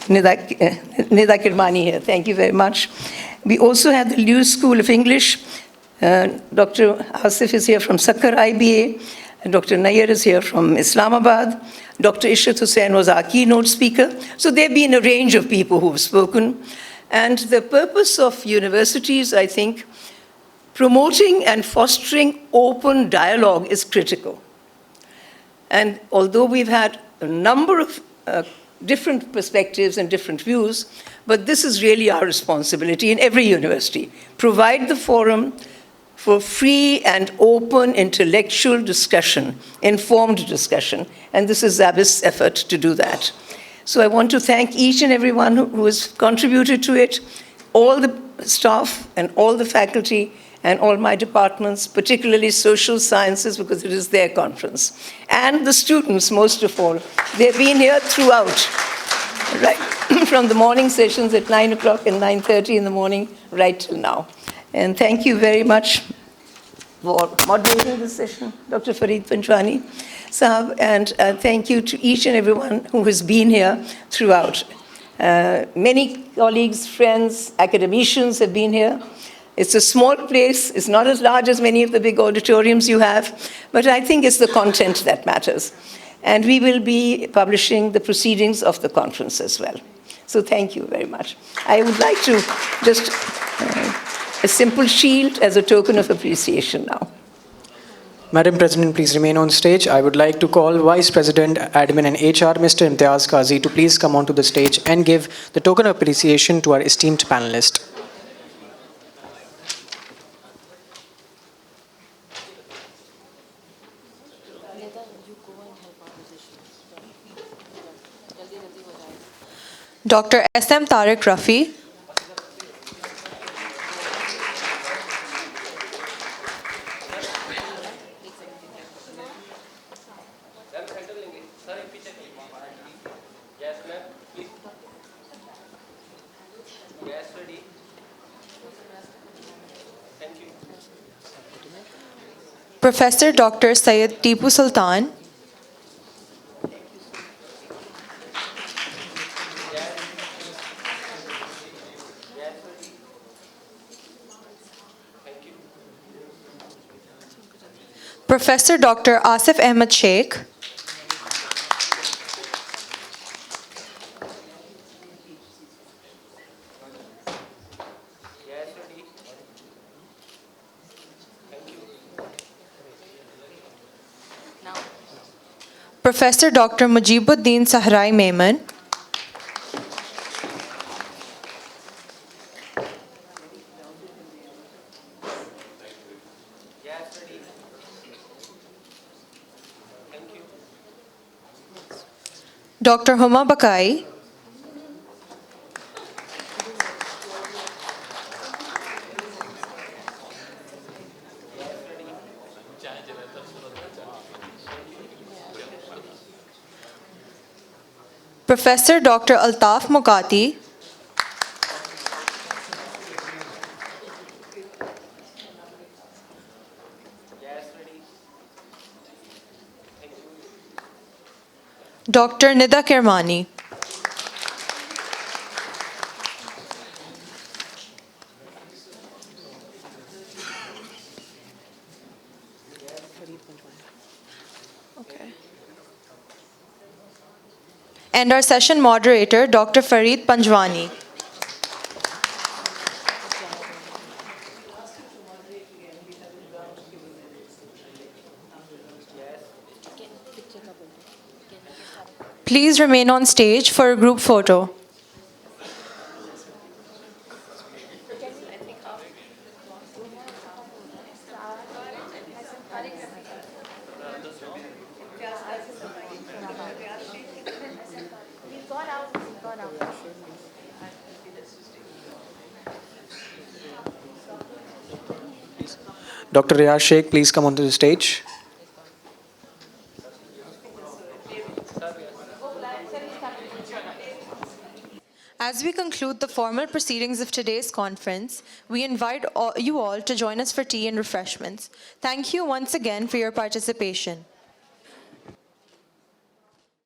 Nida Kirmani here. Thank you very much. We also have the Lewis School of English. Dr. Asif is here from Sakkar IBA. And Dr. Nair is here from Islamabad. Dr. Ishrat Hussain was our keynote speaker. So there have been a range of people who have spoken. And the purpose of universities, I think, promoting and fostering open dialogue is critical. And although we've had a number of different perspectives and different views, but this is really our responsibility in every university. Provide the forum for free and open intellectual discussion, informed discussion, and this is Zabis's effort to do that. So I want to thank each and everyone who has contributed to it, all the staff and all the faculty and all my departments, particularly social sciences, because it is their conference. And the students, most of all. They've been here throughout, right from the morning sessions at 9 o'clock and 9:30 in the morning, right till now. And thank you very much for moderating this session, Dr. Fareed Panjwani Sahab, and thank you to each and everyone who has been here throughout. Many colleagues, friends, academicians have been here. It's a small place, it's not as large as many of the big auditoriums you have, but I think it's the content that matters. And we will be publishing the proceedings of the conference as well. So thank you very much. I would like to just a simple shield as a token of appreciation now. Madam President, please remain on stage. I would like to call Vice President, Admin and HR, Mr. Imtiaz Qazi, to please come onto the stage and give the token of appreciation to our esteemed panelist. Dr. S.M. Tariq Rafi. Professor Dr. Syed Tipu Sultan. Professor Dr. Asif Ahmed Sheikh. Professor Dr. Mujibuddin Sahrai Maiman. Dr. Huma Bakai. Professor Dr. Altaf Mokati. Dr. Nida Kirmani. Okay. And our session moderator, Dr. Fareed Panjwani. Please remain on stage for a group photo. Dr. Riyaz Sheikh, please come onto the stage. As we conclude the formal proceedings of today's conference, we invite you all to join us for tea and refreshments. Thank you once again for your participation.